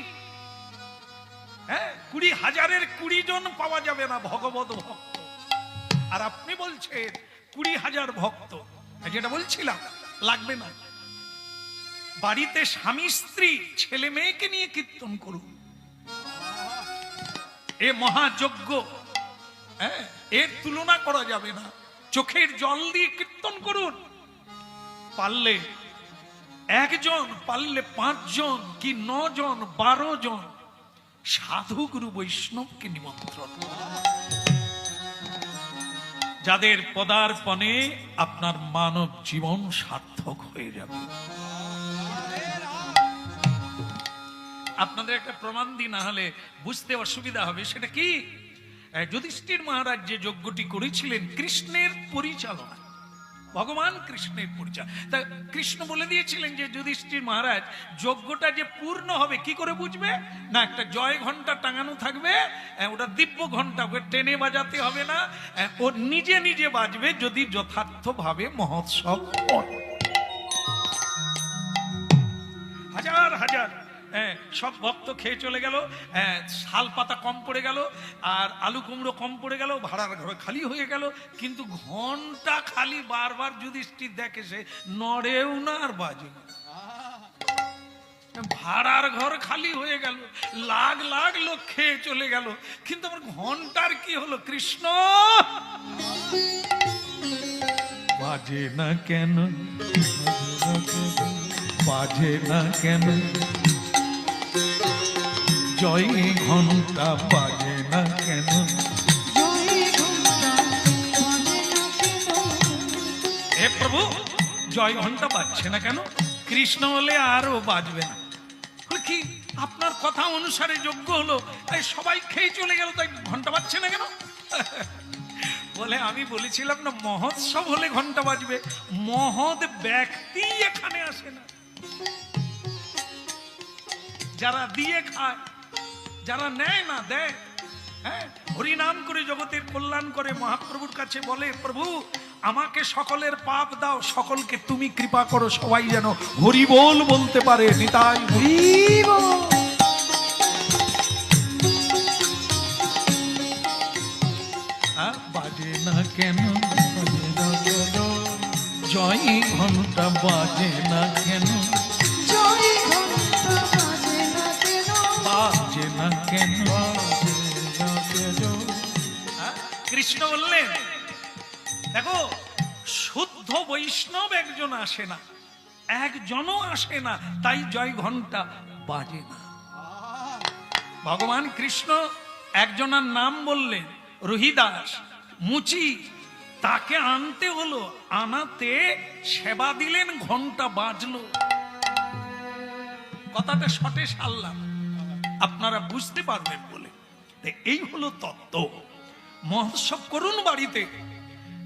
হ্যাঁ, 20,000-এর 20 জন পাওয়া যাবে না ভগবত ভক্ত। আর আপনি বলছেন 20,000 ভক্ত। যেটা বলছিলাম, লাগবে না। বাড়িতে স্বামী স্ত্রী ছেলে মেয়েকে নিয়ে কীর্তন করুন, এ মহাযজ্ঞ, হ্যাঁ, এর তুলনা করা যাবে না। চোখের জল দিয়ে কীর্তন করুন। পারলে 1 জন, পারলে 5 জন কি 9 জন, 12 জন সাধু গুরু বৈষ্ণবকে নিমন্ত্রণ, যাদের পদার্পণে আপনার মানব জীবন সার্থক হয়ে যাবে। আপনাদের একটা প্রমাণ দিই, না হলে বুঝতে অসুবিধা হবে। সেটা কি? যুধিষ্ঠির মহারাজ যে যজ্ঞটি করেছিলেন কৃষ্ণের পরিচালনা, ভগবান কৃষ্ণের পরিচালনা। তা কৃষ্ণ বলে দিয়েছিলেন যে যুধিষ্ঠির মহারাজ যজ্ঞটা যে পূর্ণ হবে কি করে বুঝবে? না, একটা জয় ঘন্টা টাঙানো থাকবে, ওটা দিব্য ঘন্টা, ওকে টেনে বাজাতে হবে না, ও নিজে নিজে বাজবে যদি যথার্থভাবে মহোৎসব হয়। হাজার হাজার সব ভক্ত খেয়ে চলে গেল, শাল পাতা কম পড়ে গেল, আর আলু কুমড়ো কম পড়ে গেল, ভাড়ার ঘর খালি হয়ে গেল। কিন্তু ঘন্টা খালি বারবার যুধিষ্ঠির দেখে, সে নড়েও না আর বাজে না। ভাড়ার ঘর খালি হয়ে গেল, লাখ লাখ লোক খেয়ে চলে গেল, কিন্তু আমার ঘন্টার কি হলো? কৃষ্ণ বাজে না কেন, বাজে না কেন, জয় ঘন্টা বাজে না কেন? হে প্রভু, জয় ঘন্টা বাজছে না কেন? কৃষ্ণ হলে আরো বাজবে না। কি আপনার কথা অনুসারে যজ্ঞ হলো, তাই সবাই খেয়ে চলে গেল, তাই ঘন্টা বাজছে না কেন? বলে আমি বলেছিলাম না, মহোৎসব হলে ঘন্টা বাজবে। মহৎ ব্যক্তি এখানে আসে না, যারা দিয়ে খায়, যারা নেয় না দেয়, হ্যাঁ, হরিনাম করে জগতের কল্যাণ করে, মহাপ্রভুর কাছে বলে, প্রভু আমাকে সকলের পাপ দাও, সকলকে তুমি কৃপা করো, সবাই যেন হরি বল বলতে পারে। নিতাই হরি বল। বাজে না কেন, বাজে না কেন, জয় ঘন্টা বাজে না কেন, জয় ঘন্টা বাজে না কেন, বাজে না কেন, কৃষ্ণ বললেন, দেখো শুদ্ধ বৈষ্ণব একজন আসে না, একজনও আসে না, তাই জয় ঘন্টা বাজে না। ভগবান কৃষ্ণ একজনের নাম বললেন, রহিদাস মুচি, তাকে আনতে হলো, আনাতে সেবা দিলেন, ঘন্টা বাজলো। কথাটা শটে সারলাম, আপনারা বুঝতে পারবেন বলে। এই হলো তত্ত্ব। মহোৎসব করুন বাড়িতে,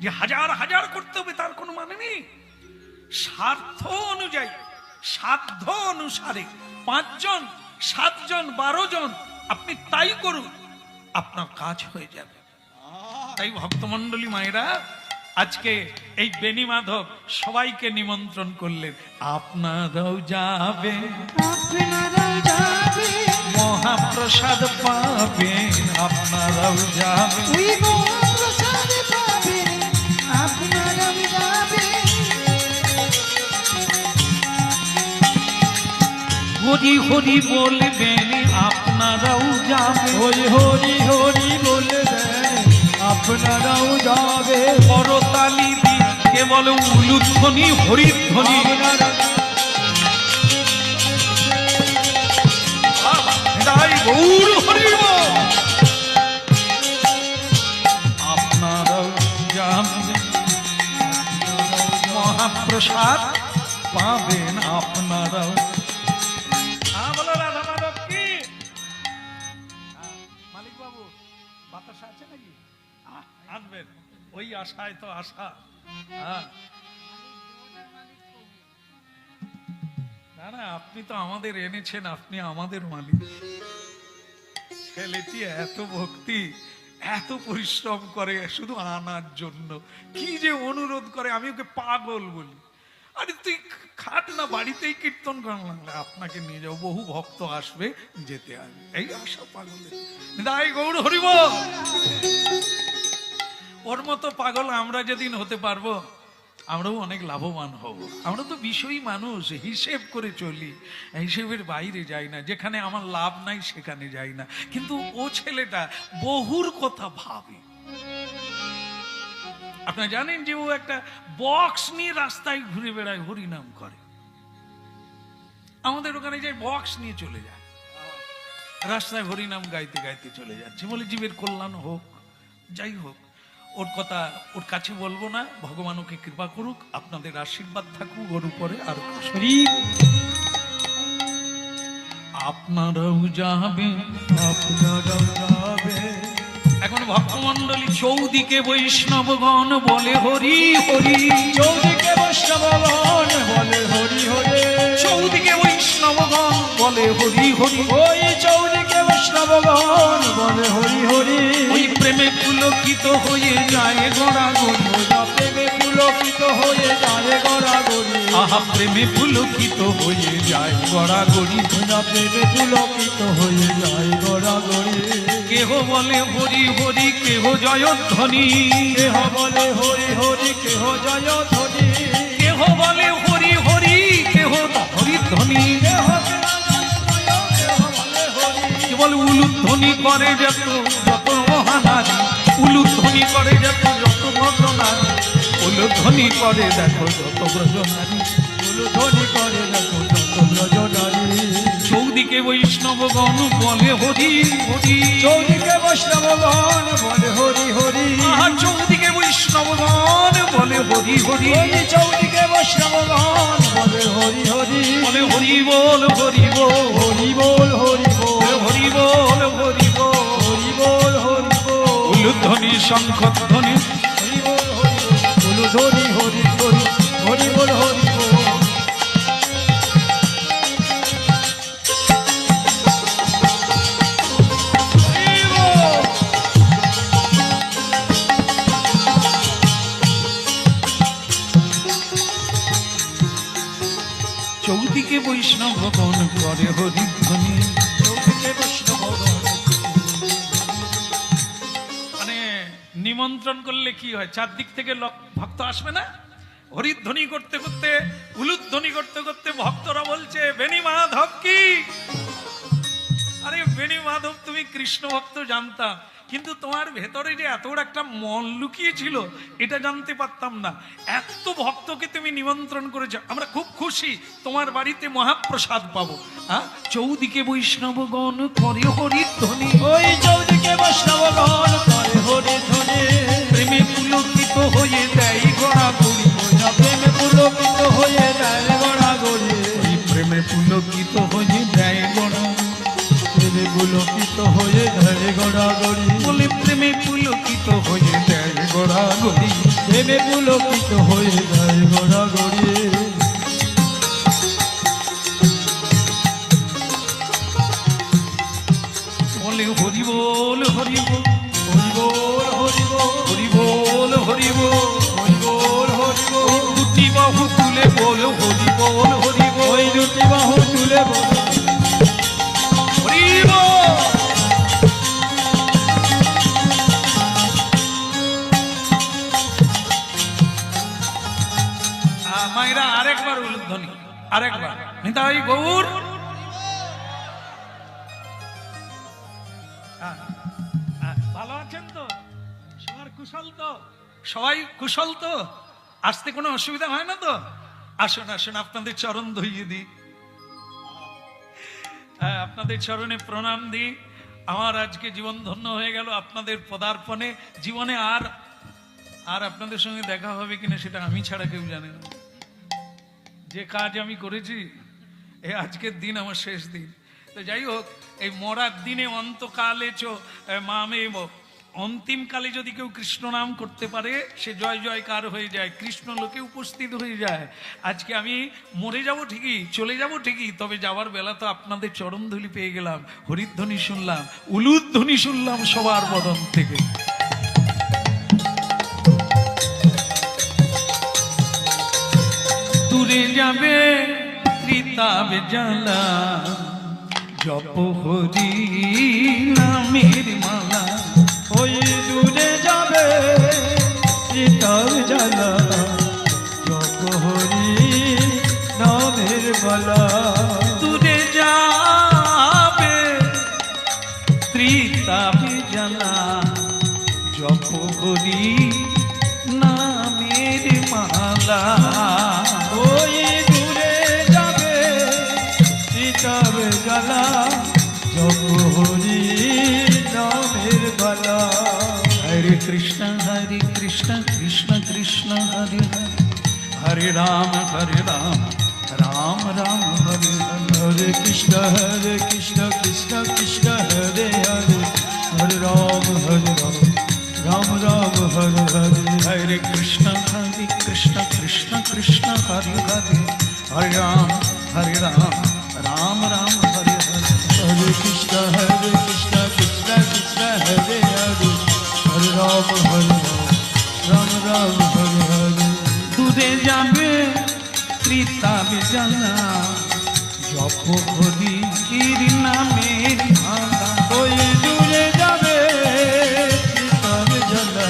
যে হাজার হাজার করতে হবে তার কোনো মানে নেই। স্বার্থ অনুযায়ী, সাধ্য অনুসারে 5 জন, 7 জন, 12 জন আপনি তাই করুন, আপনার কাজ হয়ে যাবে। তাই ভক্তমণ্ডলী মায়েরা আজকে এই বেনি মাধব সবাইকে নিমন্ত্রণ করলেন, আপনারাও যাবে, আপনারাও যাবে, মহাপ্রসাদ পাবেন, আপনারাও যাবে, ওই মহাপ্রসাদ পাবেন, আপনারাও যাবে, হরি হরি বলবেন, আপনারাও যাবে, হরি হরি হরি বলবেন, আপনারাও যাবে, করতালি দি কেবল উলুধ্বনি হরিধ্বনি, গৌর হরিব। আপনারাও জানবেন মহাপ্রসাদ পাবেন আপনারাও। হ্যাঁ বলো রাধা মাধব কি? মালিক বাবু বাতাস আছে নাকি? আসবেন, ওই আশায় তো আশা। হ্যাঁ না না, আপনি তো আমাদের এনেছেন, আপনি আমাদের মালিক। ছেলেটি এত ভক্তি, এত পরিশ্রম করে শুধু আনার জন্য, কি যে অনুরোধ করে, আমি ওকে পাগল বলি। আরে তুই খাট না, বাড়িতেই কীর্তন করার লাগলে আপনাকে নিয়ে যাও, বহু ভক্ত আসবে, যেতে আসবে, এই আশা পাগলের। দাই গৌর হরিব। ওর মতো পাগল আমরা যেদিন হতে পারবো, আমরাও অনেক লাভবান হব। আমরা তো বিষয়ী মানুষ, হিসেব করে চলি, হিসেবের বাইরে যাই না। যেখানে আমার লাভ নাই সেখানে যাই না। কিন্তু ও ছেলেটা বহুর কথা ভাবে। আপনারা জানেন যে ও একটা বক্স নিয়ে রাস্তায় ঘুরে বেড়ায়, হরিনাম করে। আমাদের ওখানে যে বক্স নিয়ে চলে যায়, রাস্তায় হরিনাম গাইতে গাইতে চলে যাচ্ছে, বলে জীবের কল্যাণ হোক। যাই হোক, ওর কথা ওর কাছে বলবো না। ভগবান ওকে কৃপা করুক, আপনাদের আশীর্বাদ থাকুক ওর উপরে। আর আপনারাও যাবেন, আপনারাও যাবেন। এখন ভক্তমন্ডলী চৌদিকে বৈষ্ণবগণ বলে হরি হরি। চৌদিকে বৈষ্ণবগণ বলে হরি হরি। চৌদিকে বৈষ্ণবগণ বলে হরি হরি। ওই চৌদিকে বৈষ্ণবগণ বলে হরি হরি। ওই প্রেমে পুলকিত হয়ে যায় গড়াগড়ি। প্রেমে পুলকিত হয়ে যায় গড়াগড়ি। আহা প্রেমে পুলকিত হয়ে যায় গড়াগড়ি। প্রেমে পুলকিত হয়ে যায় গড়াগড়ি। কেহ বলে হরি হরি, কেহ জয়ধ্বনি। কেহ বলে হরি হরি, কেহ জয়ধ্বনি। কেহ বলে হরি হরি, কেহ হরিধ্বনি। কেবল উলুধ্বনি করে যত যত মহানারী, উলুধ্বনি করে যত যত ভদ্রনারী, উলুধ্বনি করে দেখো যত ব্রজনারী, উলুধ্বনি করে দেখো যত ব্রজনারী। চৌদিকে বৈষ্ণবগণ বলে হরি হরি। চৌদিকে বৈষ্ণবগণ বলে হরি হরি। আহা চৌদিকে বৈষ্ণবগণ বলে হরি হরি। চৌদিকে বৈষ্ণবগণ বলে হরি হরি। বলে হরি বল হরি বল, হরি বল হরি বল, হরি বল হরি বল, হরি বল হরি বল। উলুধ্বনি শঙ্খধ্বনি, হরি বল হরি বল, উলুধ্বনি হরি হরি, হরি বল হরি বল। চৌদিকে বৈষ্ণবগণ করে হরিধ্বনি। চৌদিকে বৈষ্ণবগণ মানে নিমন্ত্রণ করলে কি হয়, চারদিক থেকে ভক্ত আসবে না? হরিধ্বনি করতে করতে, উলুধ্বনি করতে করতে ভক্তরা বলছে বেণী মাধব কি। আরে বেণী মাধব তুমি কৃষ্ণ ভক্ত জানতাম, কিন্তু তোমার ভেতরে যে এত বড় একটা মন লুকিয়ে ছিল এটা জানতে পারতাম না। এত ভক্তকে তুমি নিমন্ত্রণ করেছ, আমরা খুব খুশি, তোমার বাড়িতে মহাপ্রসাদ পাবো। হ্যাঁ চৌদিকে বৈষ্ণবগণ করে হরিধ্বনি। ওই চৌদিকে বৈষ্ণবগণ করে হরিধ্বনি। প্রেমে পুলকিত হয়ে দেয় গড়াগড়ি। প্রেমে পুলকিত হয়ে যায় গড়াগড়ি। ওই প্রেমে পুলকিত হয়ে দেয় গড়া, প্রেমে পুলকিত হয়ে যায় গড়াগড়ি। বলে প্রেমে পুলকিত হয়ে দেয় গড়াগড়ি। প্রেমে পুলকিত হয়ে যায় গড়াগড়ি। বলে হরি বল হরি বল, হরি বল হরি বল, হরি বল হরি বল, হরি বল হরি বল। দুটি বাহু তুলে বল হরি বল হরি বল, ওই দুটি বাহু তুলে বল হরি বল। মায়েরা আরেকবার উলুধ্বনি, আরেকবার নিতাই গৌর। ভালো আছেন তো? সবার কুশল তো? সবাই কুশল তো? আসতে কোনো অসুবিধা হয় না তো? আসুন আসুন, আপনাদের চরণ ধুইয়ে দিই। হ্যাঁ, আপনাদের চরণে প্রণাম দিই। আমার আজকে জীবন ধন্য হয়ে গেল আপনাদের পদার্পণে। জীবনে আর আর আপনাদের সঙ্গে দেখা হবে কিনা সেটা আমি ছাড়া কেউ জানে না। যে কাজ আমি করেছি, এ আজকের দিন আমার শেষ দিন। তো যাই হোক, এই মরার দিনে অন্তকালে মামেব, অন্তিমকালে যদি কেউ কৃষ্ণ নাম করতে পারে সে জয় জয়কার হয়ে যায়, কৃষ্ণ লোকে উপস্থিত হয়ে যায়। আজকে আমি মরে যাব ঠিকই, চলে যাব ঠিকই, তবে যাওয়ার বেলা তো আপনাদের চরণধুলি পেয়ে গেলাম, হরিধ্বনি শুনলাম, উলুধ্বনি শুনলাম সবার বদন থেকে। দূরে যাবে ত্রিতাবে জ্বালা, জপ হরি নামের মালা। ওই দূরে যাবে চিতার জ্বালা, জপ হরি নামের মালা। দূরে যাবে ত্রিতাবে জ্বালা, জপ হরি নামের মালা। ওই দূরে যাবে চিতার জ্বালা, জপ হরি নামের মালা। হরে কৃষ্ণ কৃষ্ণ কৃষ্ণ হরে হরে, হরে রাম রাম রাম হরে হরে। হরে কৃষ্ণ কৃষ্ণ কৃষ্ণ হরে হরে, হরে রাম রাম রাম হরে হরে। হরে কৃষ্ণ কৃষ্ণ কৃষ্ণ হরে হরে, হরে রাম রাম রাম হরে হরে। হরে কৃষ্ণ কৃষ্ণ কৃষ্ণ হরে হরে, হরে রাম রাম রাম হরে হরে। দূরে যাবে ত্রিতাবে জ্বালা, জপ হরি নামের মালা। ওই দূরে যাবে চিতার জ্বালা,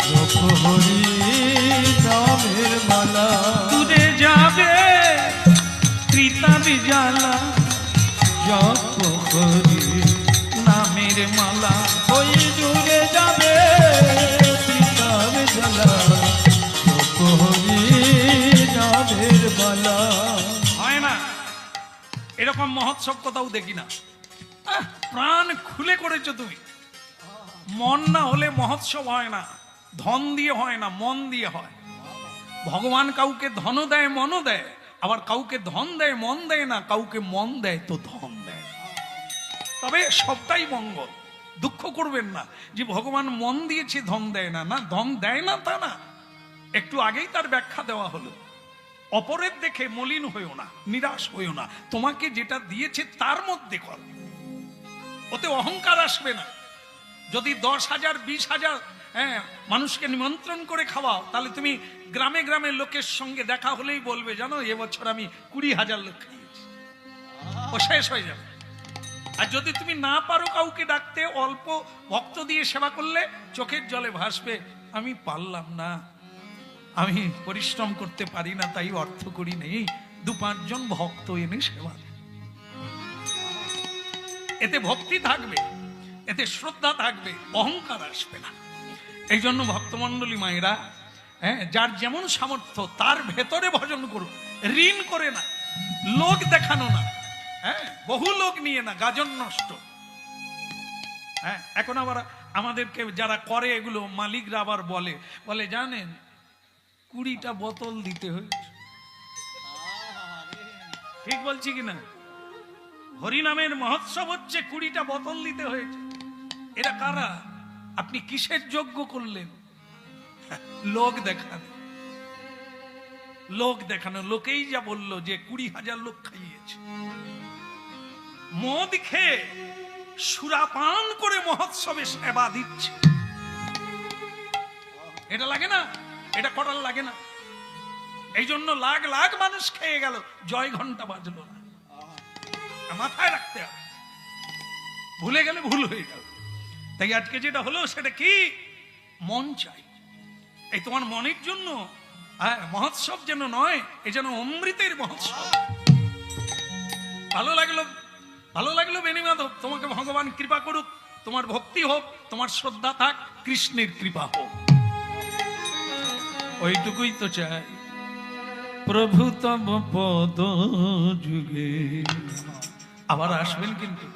জপ হরি নামের মালা। দূরে যাবে ত্রিতাবে জ্বালা, জপ হরি নামের মালা। ওই দূরে যাবে চিতার জ্বালা, জপ হরি নামের মালা। হয় না এরকম মহোৎসব কোথাও দেখি না। প্রাণ খুলে করেছো তুমি। মন না হলে মহোৎসব হয় না। ধন দিয়ে হয় না, মন দিয়ে হয়। ভগবান কাউকে ধনও দেয়, মনও দেয়, আবার কাউকে ধন দেয় মন দেয় না, কাউকে মন দেয় তো ধন দেয়। তবে সবটাই মঙ্গল। দুঃখ করবেন না যে ভগবান মন দিয়েছে ধন দেয় না, না ধন দেয় না তা না। একটু আগেই তার ব্যাখ্যা দেওয়া হলো। অপরের দেখে মলিন হইও না, নিরাশ হইও না, তোমাকে যেটা দিয়েছে তার মধ্যে কর, ওতে অহংকার আসবে না। যদি 10,000 20,000 মানুষকে নিমন্ত্রণ করে খাওয়াও, তাহলে তুমি গ্রামে গ্রামে লোকের সঙ্গে দেখা হলেই বলবে, জানো এবছর আমি 20,000 লোক খাইয়েছি, ও শেষ হয়ে যাবে। আর যদি তুমি না পারো কাউকে ডাকতে, অল্প ভক্ত দিয়ে সেবা করলে চোখের জলে ভাসবে, আমি পারলাম না, আমি পরিশ্রম করতে পারি না, তাই অর্থ করি নেই, 2-5 জন ভক্ত এনে সেবা। এতে ভক্তি থাকবে, এতে শ্রদ্ধা থাকবে, অহংকার আসবে না। এই জন্য ভক্তমণ্ডলী মায়েরা, যার যেমন সামর্থ্য তার ভেতরে ভজন করুন, ঋণ করে না, লোক দেখানো না, বহু লোক নিয়ে না, গাজন নষ্ট। এখন আবার আমাদেরকে যারা করে এগুলো মালিকরা আবার বলে জানেন 20টা বোতল দিতে হয়েছে। ঠিক বলছি কিনা? হরিনামের মহোৎসব হচ্ছে, 20টা বোতল দিতে হয়েছে। এরা কারা? আপনি কিসের যজ্ঞ করলেন? লোক দেখানো, লোক দেখানো। লোকেই যা বললো যে 20,000 লোক খাইয়েছে। মদ খেয়ে সুরাপান করে মহোৎসবে সেবা দিচ্ছে, এটা লাগে না? এটা করার লাগে না? এই জন্য লাখ লাখ মানুষ খেয়ে গেল, জয় ঘন্টা বাজলো না। মাথায় রাখতে হবে, ভুলে গেলে ভুল হয়ে গেল। তাই আজকে যেটা হলো সেটা কি? মন চাই। এই তোমার মনের জন্য মহোৎসব যেন নয়, এ যেন অমৃতের মহোৎসব। ভালো লাগলো বেণীমাধব, তোমাকে ভগবান কৃপা করুক, তোমার ভক্তি হোক, তোমার শ্রদ্ধা থাক, কৃষ্ণের কৃপা হোক, ওইটুকুই তো চাই। প্রভু তব পদ যুগে আবার আসবেন, কিন্তু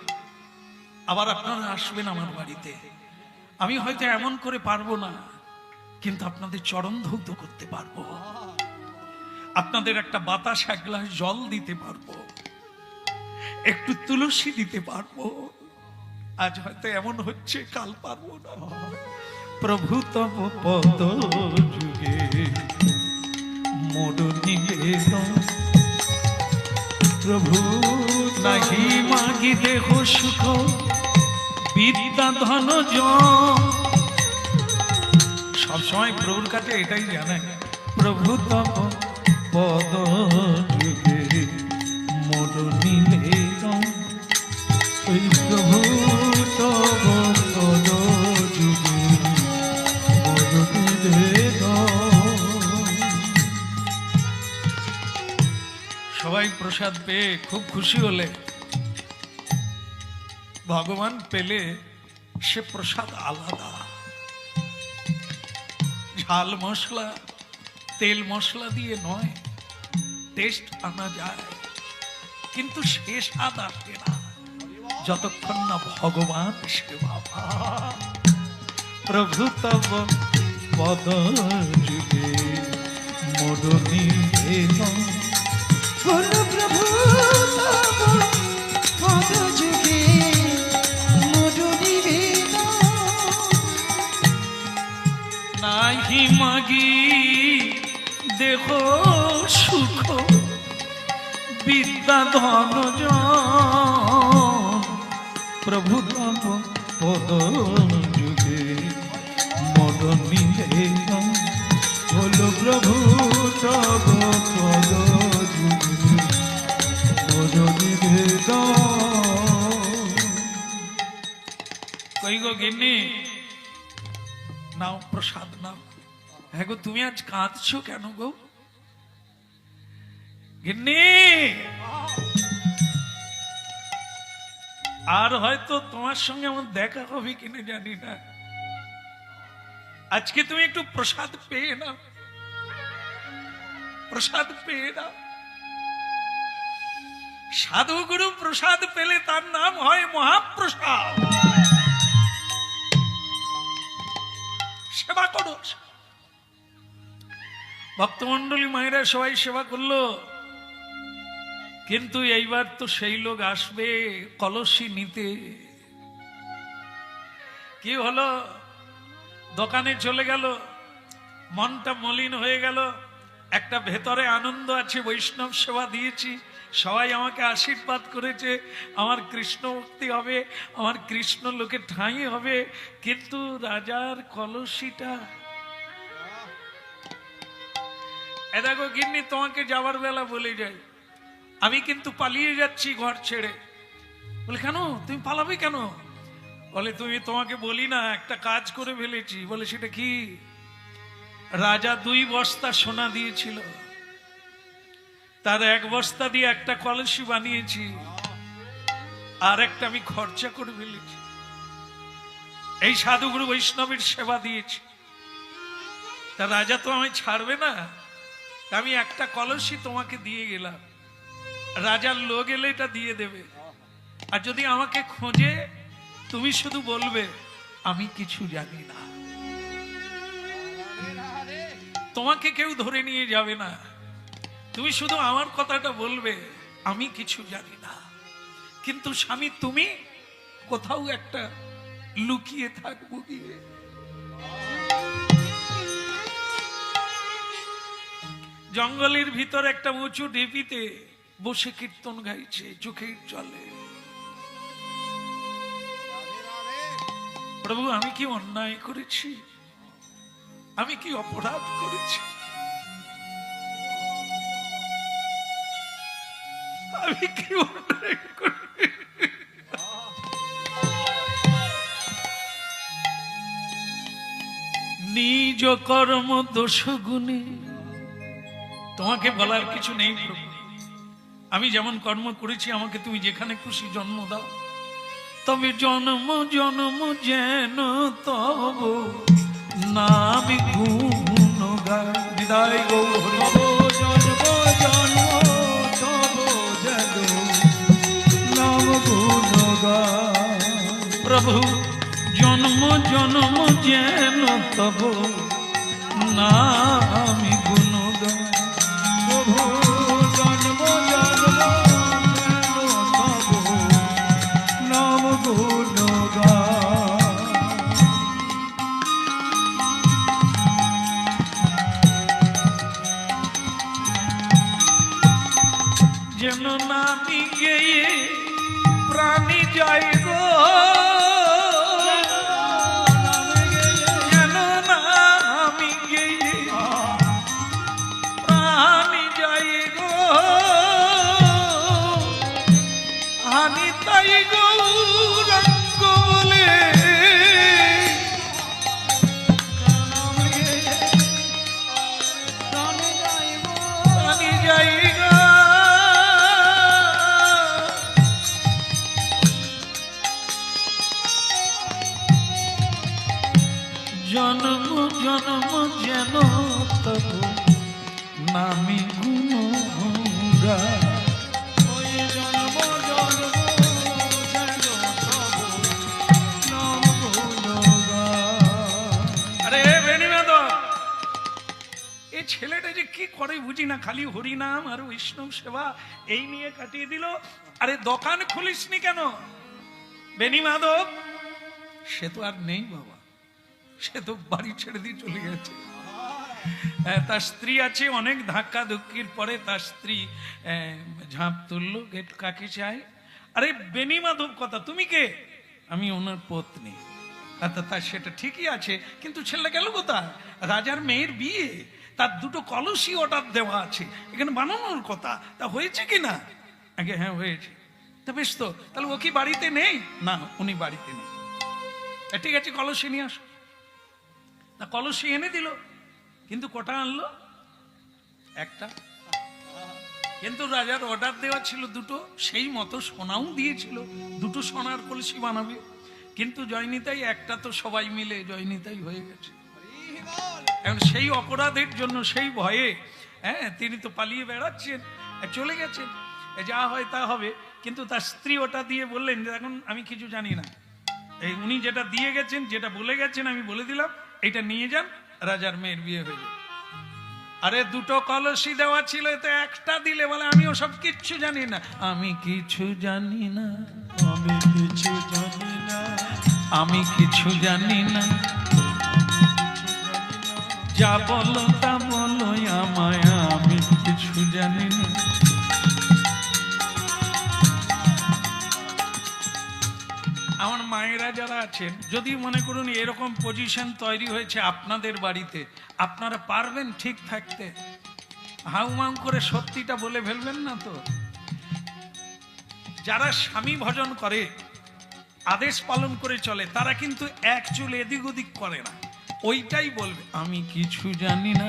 আবার আপনারা আসবেন আমার বাড়িতে। আমি হয়তো এমন করে পারবো না, কিন্তু আপনাদের চরণ ধৌত করতে পারবো, আপনাদের একটা বাতাস, এক গ্লাস জল দিতে পারবো, একটু তুলসী দিতে পারবো। আজ হয়তো এমন হচ্ছে, কাল পারবো না। প্রভু তব পদ যুগে মোর নিবেদন, প্রভু নাহি মাগি দেহ সুখ বিদ্যা ধন জন। সবসময় প্রভুর কাছে এটাই জানে, প্রভু তব পদ যুগে মোর নিবেদন, ওই প্রভু তব পদ যুগে মোর নিবেদন। সবাই প্রসাদ পেয়ে খুব খুশি হলে, ভগবান পেলে সে প্রসাদ আলাদা। ঝাল মশলা, তেল মশলা দিয়ে নয়, টেস্ট আনা যায়, কিন্তু সে স্বাদ আসে না যতক্ষণ না ভগবান সেবা পায়। প্রভু তব পদ যুগে মোর নিবেদন, বলো প্রভু তব পদ যুগে মোর নিবেদন। নাহি মাগি দেহ সুখ বিদ্যা ধন জন, প্রভু তব পদ যুগে মোর নিবেদন, বলো প্রভু তব পদ যুগে মোর নিবেদন। কই গো গিন্নি, নাও প্রসাদ নাও। হ্যাঁ গো, তুমি আজ কাঁদছো কেন গো গিন্নি? আর হয়তো তোমার সঙ্গে আমার দেখা হবে কিনা জানি না, আজকে তুমি একটু প্রসাদ পেয়ে নাও, প্রসাদ পেয়ে নাও। সাধুগুরু প্রসাদ পেলে তার নাম হয় মহাপ্রসাদ। সেবা করো। ভক্তমন্ডলী মায়েরা সবাই সেবা করলো, কিন্তু এইবার তো সেই লোক আসবে কলসি নিতে। কি হলো, দোকানে চলে গেল, মনটা মলিন হয়ে গেল, একটা ভেতরে আনন্দ আছে, বৈষ্ণব সেবা দিয়েছি, সবাই আমাকে আশীর্বাদ করেছে, আমার কৃষ্ণ ভক্তি হবে, আমার কৃষ্ণ লোকে ঠাঁই হবে, কিন্তু রাজার কলসিটা। এ দেখো গিন্নি, তোমাকে যাবার বেলা বলে যাই, আমি কিন্তু পালিয়ে যাচ্ছি ঘর ছেড়ে। বলে কেন, তুমি পালাবে কেন? বলে তুমি, তোমাকে বলি না, একটা কাজ করে ফেলেছি। বলে সেটা কি? রাজা 2 বস্তা সোনা দিয়েছিল, তার 1 বস্তা দিয়ে একটা কলসি বানিয়েছি, আর একটা আমি খরচা করে ফেলেছি। এই সাধুগুরু বৈষ্ণবের সেবা দিয়েছি, তা রাজা তো আমায় ছাড়বে না, আমি একটা কলসি তোমাকে দিয়ে গেলাম, রাজার লোক এলে এটা দিয়ে দেবে, আর যদি আমাকে খোঁজে তুমি শুধু বলবে আমি কিছু জানি না। তোমাকে কেউ ধরে নিয়ে যাবে না, তুমি শুধু আমার কথাটা বলবে আমি কিছু জানি না। কিন্তু স্বামী, তুমি কোথাও একটা লুকিয়ে থাকবো গিয়ে। জঙ্গলের ভিতর একটা উঁচু ঢিপিতে বসে কীর্তন গাইছে চোখের জলে। প্রভু, আমি কি অন্যায় করেছি? আমি কি অপরাধ করেছি? আমি কি অন্যায় করেছি? নিজ কর্ম দোষ গুণে। তোমাকে বলার কিছু নেই প্রভু, আমি যেমন কর্ম করেছি আমাকে তুমি যেখানে খুশি জন্ম দাও, তবে জন্ম জন্ম যেন তব নাম গুণ গায়। বিদায় গৌর জন্ম জন্ম তব যেন নাম প্রভু জন্ম জন্ম যেন তব নাম গুণগান। প্রভু জন্ম জন্ম তব নাম গুণগান। যেন নামি গেয়ে প্রাণী যায় গো, যেন নামি গেয়ে প্রাণী যায় গো, হানি তাই গৌরাঙ্গ বলে প্রাণী যায় গো। জন্ম জন্ম যেন তব নামি গুণগান। ওই জন্ম জন্ম যেন তব নাম গুণগান। আরে বেণীনাথ, এই ছেলেটা যে কি করে বুঝি না, খালি হরিনাম আর বৈষ্ণব সেবা এই নিয়ে কাটিয়ে দিল। আরে দোকান খুলিসনি কেন বেণী মাধব? সে তো আর নেই বাবা, সে তো বাড়ি ছেড়ে দিয়ে চলে গেছে। তার স্ত্রী আছে, অনেক ধাক্কা ধুক্কির পরে তার স্ত্রী ঝাঁপ তুললো, গেট কাকে চাই। আরে বেণী মাধব কথা, তুমি কে? আমি ওনার পত্নী। তা সেটা ঠিকই আছে, কিন্তু ছেলেটা গেল কোথায়? রাজার মেয়ের বিয়ে, তার দুটো কলসি অর্ডার দেওয়া আছে, এখানে বানানোর কথা। তা হয়েছে কি না? আগে হ্যাঁ হয়েছে। তা বেশ তো, তাহলে ও কি বাড়িতে নেই? না, উনি বাড়িতে নেই। ঠিক আছে, কলসি নিয়ে আসো। তা কলসি এনে দিল, কিন্তু কটা আনলো? একটা। কিন্তু রাজার অর্ডার দেওয়া ছিল দুটো, সেই মতো সোনাও দিয়েছিল, দুটো সোনার কলসি বানাবে। কিন্তু জয়নিতাই একটা তো সবাই মিলে জয়নিতাই হয়ে গেছে। এখন সেই অপরাধের জন্য, সেই ভয়ে তিনি তো পালিয়ে বেড়াচ্ছেন, চলে গেছেন। যা হয় তা হবে। কিন্তু তার স্ত্রী ওটা দিয়ে বললেন যে এখন আমি কিছু জানি না, এই উনি যেটা দিয়ে গেছেন, যেটা বলে গেছেন আমি বলে দিলাম, এটা নিয়ে যান, রাজার মেয়ের বিয়ে হয়ে যাবে। আরে দুটো কলসি দেওয়া ছিল, এতে একটা দিলে বলে আমি ওসব কিচ্ছু জানি না। আমি কিছু জানি না, আমি কিছু জানি না, আমি কিছু জানি না, যা বলো তা বলো আমায়, আমি কিছু জানি না। আমার মায়েরা যারা আছেন, যদি মনে করুন এরকম পজিশন তৈরি হয়েছে আপনাদের বাড়িতে, আপনারা পারবেন ঠিক থাকতে? হাউমাউ করে সত্যিটা বলে ফেলবেন না তো? যারা স্বামী ভজন করে, আদেশ পালন করে চলে, তারা কিন্তু এক চুল এদিক ওদিক করে না, ওইটাই বলবে আমি কিছু জানি না।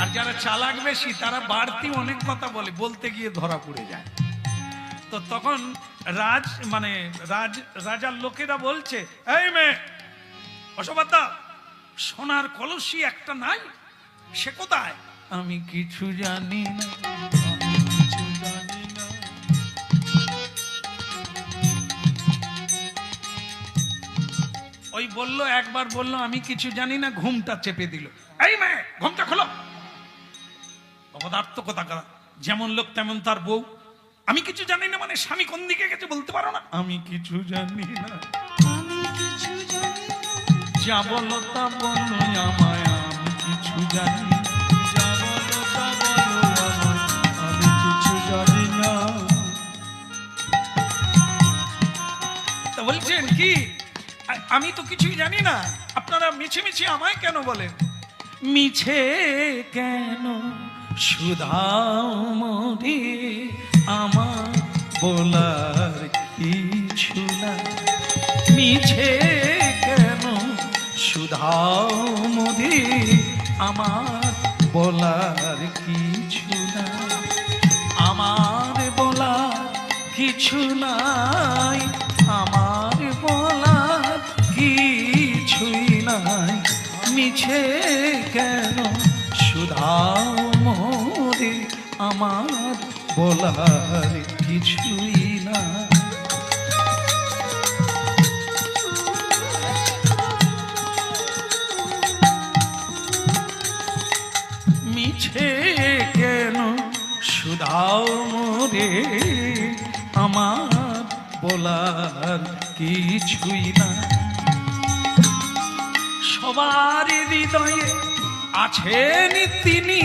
আর যারা চালাক বেশি, তারা বাড়তি অনেক কথা বলে, বলতে গিয়ে ধরা পড়ে যায়। তো তখন রাজার লোকেরা বলছে, এই মেয়ে অসভ্যতা, সোনার কলসি একটা নাই, সে কোথায়? আমি কিছু জানি না, আমি কিছু জানি না। ওই বলল, একবার বলল আমি কিছু জানি না, ঘুমটা চেপে দিল। এই মেয়ে ঘুমটা খোলো। অপদার্থ কোথাকার, যেমন লোক তেমন তার বউ। আমি কিছু জানি না মানে স্বামী কোন দিকে গেছে বলতে পারো না? আমি কিছু জানি না, আমি কিছু জানি না, যা বলো তা বলো আমায়, আমি কিছু জানি না। যা বলো তা বলো আমায়, আমি কিছু জানি না। তা বলছেন কি আমি তো কিছুই জানি না, আপনারা মিছে মিছে আমায় কেন বলেন? মিছে কেন সুধাও মরি, আমার বলার কিছু না। মিছে কেন সুধাও মরি, আমার বলার কিছু না। আমার বলার কিছু নাই, আমার বলার কিছুই নাই। মিছে কেন সুধাও মোরে, আমার বলার কিছুই না। শুধাও মোরে আমার বলার কিছুই না। সবার হৃদয়ে আছেন তিনি,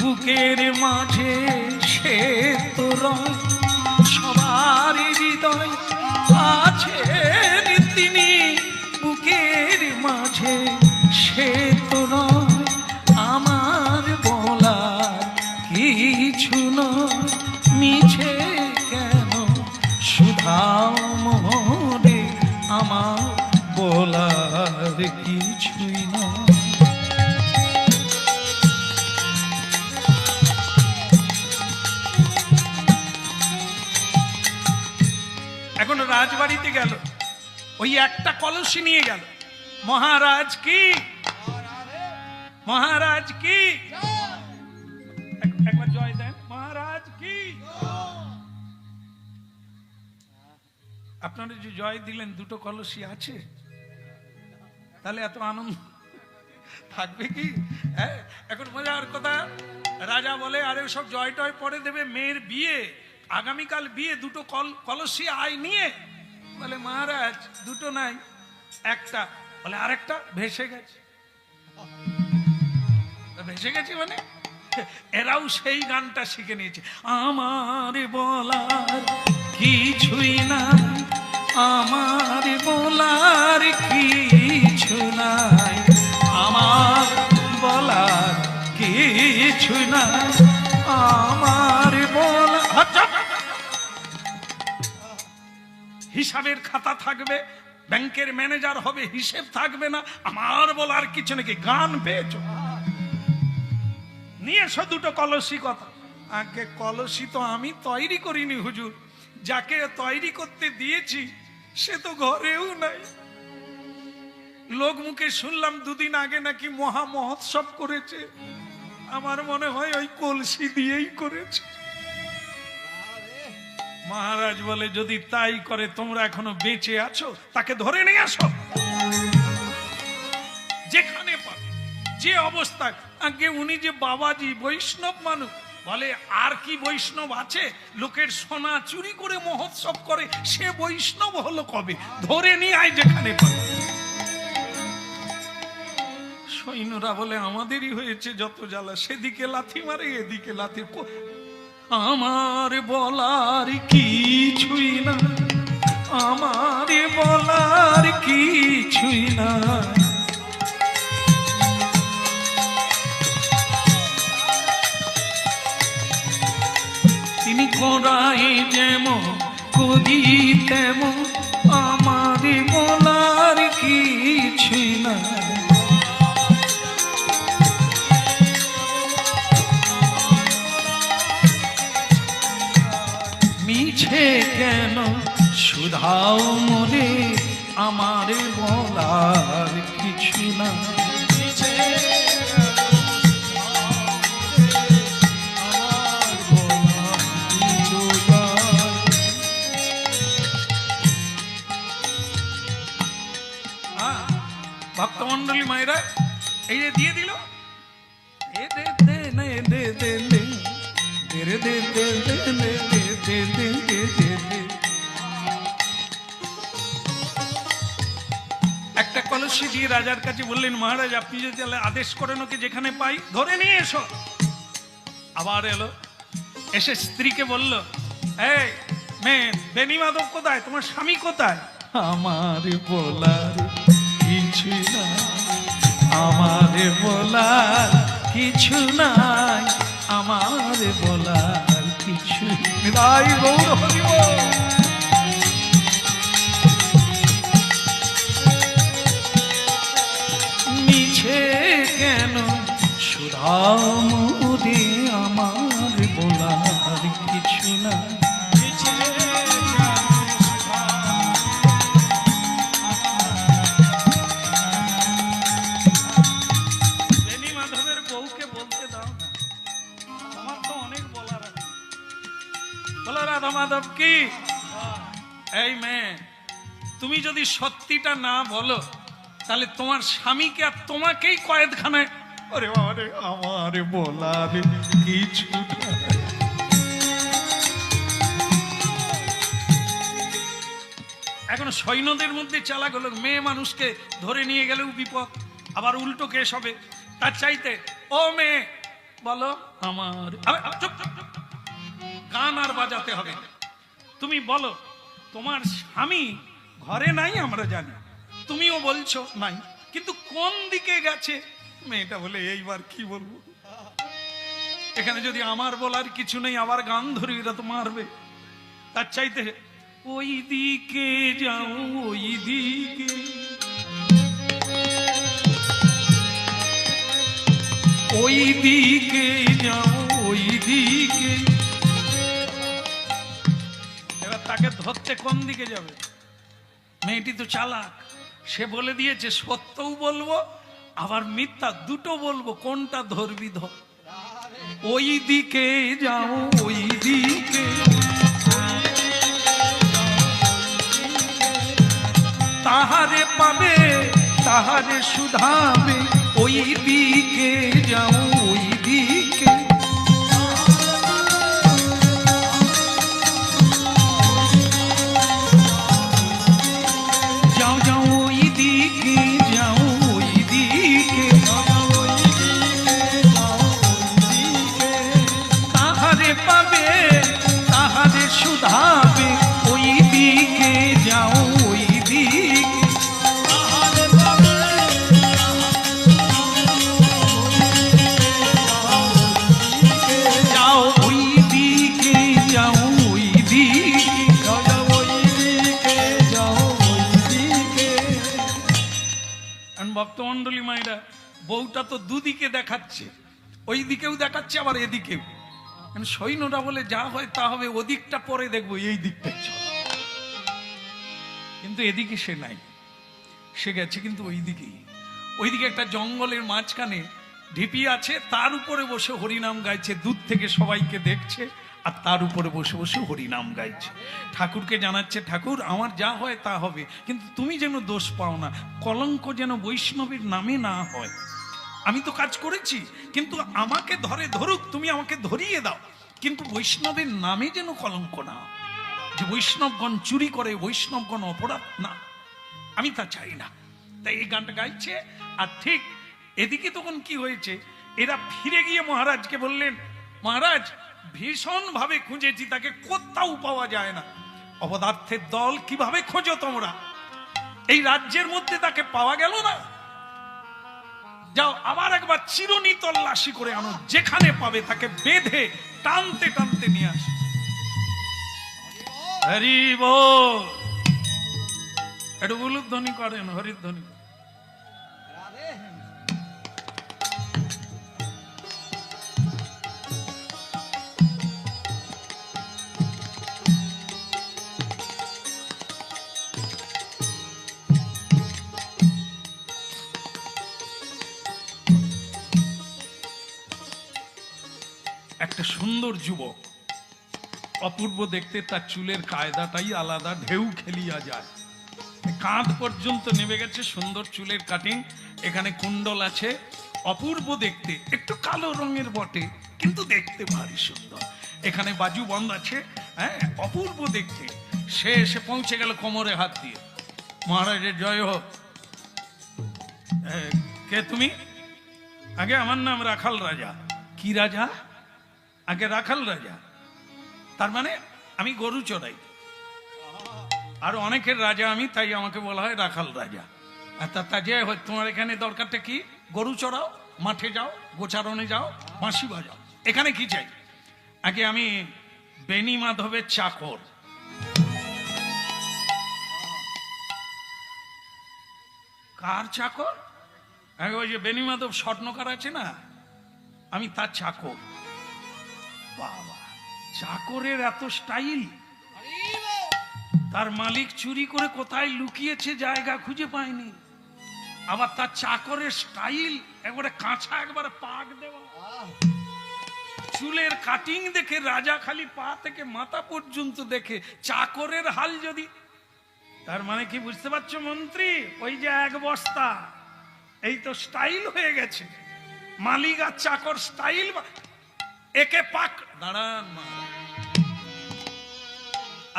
বুকের মাঝে সে তো রয়। সবার হৃদয় আছেন তিনি, বুকের মাঝে সে তো রয়। আমার বলার কিছু নয়, মিছে কেন শুধাও মোরে আমার বলার কিছুই নয়। এখন রাজবাড়িতে গেল, ওই একটা কলসি নিয়ে গেল। মহারাজ কি, মহারাজ কি, একবার জয় দেন, মহারাজ কি। আপনারা যে জয় দিলেন, দুটো কলসি আছে, তাহলে এত আনন্দ থাকবে কি? হ্যাঁ, এখন মজার কথা, রাজা বলে আরে সব জয় টয় পরে দেবে, মেয়ের বিয়ে, আগামীকাল বিয়ে, দুটো কলসি আয় নিয়ে। বলে মহারাজ দুটো নাই, একটা। বলে আরেকটা ভেসে গেছে। ভেসে গেছে মানে এরাও সেই গানটা শিখে নিয়েছে। আমার বলার কিছুই না, আমার বলার কিছু নাই, আমার বলার কিছু নাই, আমার বলা। হিসাবের খাতা থাকবে, ব্যাংকের ম্যানেজার হবে, হিসেব থাকবে না, আমার বলার কিছু নাকি। গান পেয়েছো, নিয়ে এসো দুটো কলসি। কথা আগে কলসি তো আমি তৈরি করিনি হুজুর, যাকে তৈরি করতে দিয়েছি সে তো ঘরেও নাই। লোক মুখে শুনলাম দুদিন আগে নাকি মহা মহোৎসব করেছে, আমার মনে হয় ওই কলসি দিয়েই করেছে। মহারাজ বলে যদি তাই করে, তোমরা এখনো বেঁচে আছো, তাকে ধরে নিয়ে আসো যেখানে পাবে, যে অবস্থা। আগে উনি যে বাবাজি বৈষ্ণব মানুষ, বলে আর কি বৈষ্ণব আছে? লোকের সোনা চুরি করে মহোৎসব করে, সে বৈষ্ণব হলো কবে? ধরে নিয়ে আয় যেখানে পাবে। সৈন্যরা বলে আমাদেরই হয়েছে যত জ্বালা, সেদিকে লাথি মারে, এদিকে লাথি। আমার বলার কিছুই না, আমার বলার কিছুই না, তিনি করাই যেমন করি তেমন, আমার বলার কিছুই না। মিছে কেন শুধাও মোরে আমার বলার কিছু না। ভক্তমন্ডলী মায়েরা এই যে দিয়ে দিল, এ দে দে নে দে দে দে দে দে দে দে দে দে দে দে দে দে। একটা কলসি দিয়ে রাজার কাছে বললেন মহারাজ আপনি যদি আদেশ করেন ওকে যেখানে পাই ধরে নিয়ে এসো। আবার এলো, এসে স্ত্রীকে বলল এই মেয়ে বেনি মাধব কোথায়, তোমার স্বামী কোথায়? আমার বলার কিছু নাই, আমার বলার কিছু নাই, আমার বলার কিছু নাই। গৌর হরিব মিছে কেন শুধাও মোরে আমার বলার কিছু নাই। মাধব কি এই মেয়ে, তুমি যদি সত্যিটা না বলো তাহলে তোমার স্বামীকে আর তোমাকেই কয়েদখানায়। ওরে বাবা রে, আমার বলার কিছু এখন সৈন্যদের মধ্যে চালাক হলো, মেয়ে মানুষকে ধরে নিয়ে গেলেও বিপদ, আবার উল্টো কেস হবে। তার চাইতে ও মেয়ে বলো আমার, চুপ চুপ চুপ, গান আর বাজাতে হবে না। তুমি বলো তোমার স্বামী ঘরে নাই, আমরা জানি, তুমিও বলছো নাই, কিন্তু কোন দিকে গেছে? মেয়েটা বলে এইবার কি বলবো, এখানে যদি আমার বলার কিছু নেই, আবার গান ধরে এরা তো মারবে। তার চাইতে ওই দিকে যাও, ওই দিকে, ওই দিকে যাও, ওই দিকে। এবার তাকে ধরতে কোন দিকে যাবে? মেয়েটি তো চালাক, সে বলে দিয়েছে সত্যও বলবো আবার মিথ্যা দুটো বলবো, কোনটা ধরবি ধর। ওই দিকে যাও, ওই দিকে, তাহারে পাবে তাহারে সুধাবে, ওই দিকে যাও, ওই দিকে। যাও যাও ওই দিকে, যাও ওই দিকে, তাহারে পাবে তাহারে সুধাবে, ওই দিকে যাও, ওই দিকে। যাও ওই দিকে, যাও ওই দিকে, ভক্তমন্ডলী মায়েরা, বউটা তো দুদিকে দেখাচ্ছে, ওই দিকেও দেখাচ্ছে আবার এদিকেও। সৈন্যটা বলে যা হয় তা হবে, ওদিকটা পরে দেখবো, এই দিকটাই চল। কিন্তু এদিকে সে নাই, সে গেছে কিন্তু ওই দিকেই। ওইদিকে একটা জঙ্গলের মাঝখানে ঢিপি আছে, তার উপরে বসে হরিনাম গাইছে, দূর থেকে সবাইকে দেখছে, আর তার উপরে বসে বসে হরিনাম গাইছে। ঠাকুরকে জানাচ্ছে, ঠাকুর আমার যা হয় তা হবে, কিন্তু তুমি যেন দোষ পাও না, কলঙ্ক যেন বৈষ্ণবের নামে না হয়। আমি তো কাজ করেছি, কিন্তু আমাকে ধরুক, তুমি আমাকে ধরিয়ে দাও, কিন্তু বৈষ্ণবের নামে যেন কলঙ্ক না হয়। যে বৈষ্ণবগণ চুরি করে, বৈষ্ণবগণ অপরাধ না, আমি তা চাই না। তাই এই গানটা গাইছে। আর ঠিক এদিকে তখন কি হয়েছে, এরা ফিরে গিয়ে মহারাজকে বললেন, মহারাজ ভীষণ ভাবে খুঁজেছি, তাকে কোথাও পাওয়া যায় না। অপদার্থের দল, কিভাবে খোঁজো তোমরা? এই রাজ্যের মধ্যে তাকে পাওয়া গেল না। যাও আবার একবার চিরুনি তল্লাশি করে আনো, যেখানে পাবে তাকে বেঁধে টানতে টানতে নিয়ে আসে। হরি বল, একটু উলুধ্বনি করেন, হরিধ্বনি। একটা সুন্দর যুবক, অপূর্ব দেখতে, তার চুলের কায়দাটাই আলাদা, ঢেউ খেলিয়া যায়, কাঁধ পর্যন্ত নেমে গেছে, সুন্দর চুলের কাটিং, এখানে কুণ্ডল আছে, অপূর্ব দেখতে, একটু কালো রঙের বটে কিন্তু দেখতে ভারী সুন্দর। এখানে বাজু বন্ধ আছে, হ্যাঁ, অপূর্ব দেখতে। সে এসে পৌঁছে গেল কোমরে হাত দিয়ে। মহারাজের জয় হোক। কে তুমি? আগে আমার নাম রাখাল রাজা। কি রাজা? আগে রাখাল রাজা, তার মানে আমি গরু চড়াই, আর অনেকের রাজা আমি, তাই আমাকে বলা হয় রাখাল রাজা। আর তা যে তোমার এখানে দরকারটা কি? গরু চড়াও, মাঠে যাও, গোচারণে যাও, বাঁশি বাজাও, এখানে কি চাই? আগে আমি বেনি মাধবের চাকর। কার চাকর? আগে ওই যে বেনি মাধব স্বর্ণকার আছে না, আমি তার চাকর। বাবা, চাকরের এত স্টাইল! তার মালিক চুরি করে কোথায় লুকিয়েছে, জায়গা খুঁজে পায়নি। আবার তার চাকরের স্টাইল একবারে কাঁচা, একবারে পাক দেওয়া, চুলের কাটিং দেখে রাজা খালি পা থেকে মাথা পর্যন্ত দেখে, চাকরের হাল যদি, তার মানে কি বুঝতে পারছো মন্ত্রী? ওই যে এক বস্তা, এই তো স্টাইল হয়ে গেছে। মালিক আর চাকর স্টাইল, একে পাক। দাঁড়ান,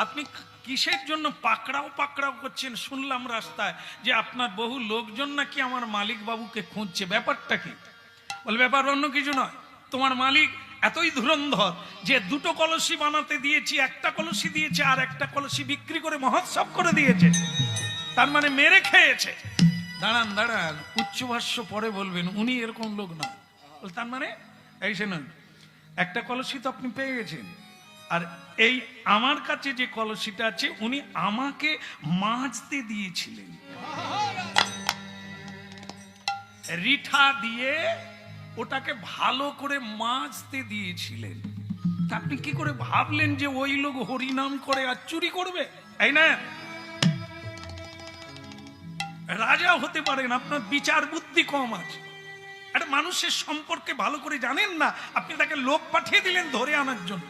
আপনি কিসের জন্য পাকড়াও পাকড়াও করছেন? শুনলাম রাস্তায় যে আপনার বহু লোকজন নাকি আমার মালিক বাবুকে খুঁজছে, ব্যাপারটা কি? বলে ব্যাপার অন্য কিছু নয়, তোমার মালিক এতই ধুরন্ধর যে দুটো কলসি বানাতে দিয়েছি, একটা কলসি দিয়েছে আর একটা কলসি বিক্রি করে মহোৎসব করে দিয়েছে, তার মানে মেরে খেয়েছে। দাঁড়ান দাঁড়ান, উচ্চভাষ্য পরে বলবেন, উনি এরকম লোক না। তার মানে এই শুনুন, একটা কলসি তো আপনি পেয়ে গেছেন, আর এই আমার কাছে যে কলসিটা আছে উনি আমাকে মাজতে দিয়েছিলেন, রিঠা দিয়ে ওটাকে ভালো করে মাজতে দিয়েছিলেন। তা আপনি কি করে ভাবলেন যে ওই লোক হরিনাম করে আর চুরি করবে? তাই না? রাজা হতে পারেন, আপনার বিচার বুদ্ধি কম আছে। একটা মানুষের সম্পর্কে ভালো করে জানেন না, আপনি তাকে লোক পাঠিয়ে দিলেন ধরে আনার জন্য।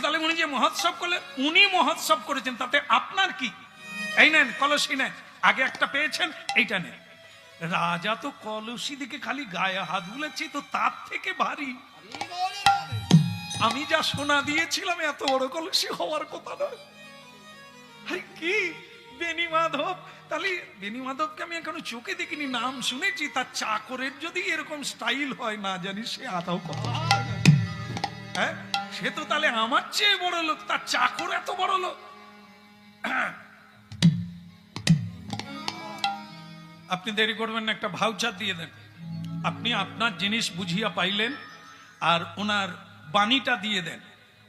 তাহলে উনি যে মহোৎসব করলেন, উনি মহোৎসব করেছেন, তাতে আপনার কি? এই নেন কলসি নেন, আগে একটা পেয়েছেন, এইটা নেন। রাজা তো কলসি দিকে খালি গায়ে হাত বুলেছি, তো তার থেকে ভারী আমি যা সোনা দিয়েছিলাম এত বড় কলসি হওয়ার কথা নয়। আরে কি বেনি মাধব, তাহলে বেনি মাধবকে আমি এখনো চোখে দেখিনি, নাম শুনেছি, তার চাকরের যদি এরকম স্টাইল হয় না জানি সে আদাও কত। হ্যাঁ, সে তো তাহলে আমার চেয়ে বড় লোক, তার চাকর এত বড় লোক। আপনি দেরি করবেন না, একটা ভাউচার দিয়ে দেন। আপনি আপনার জিনিস বুঝিয়া পাইলেন, আর ওনার বাণীটা দিয়ে দেন।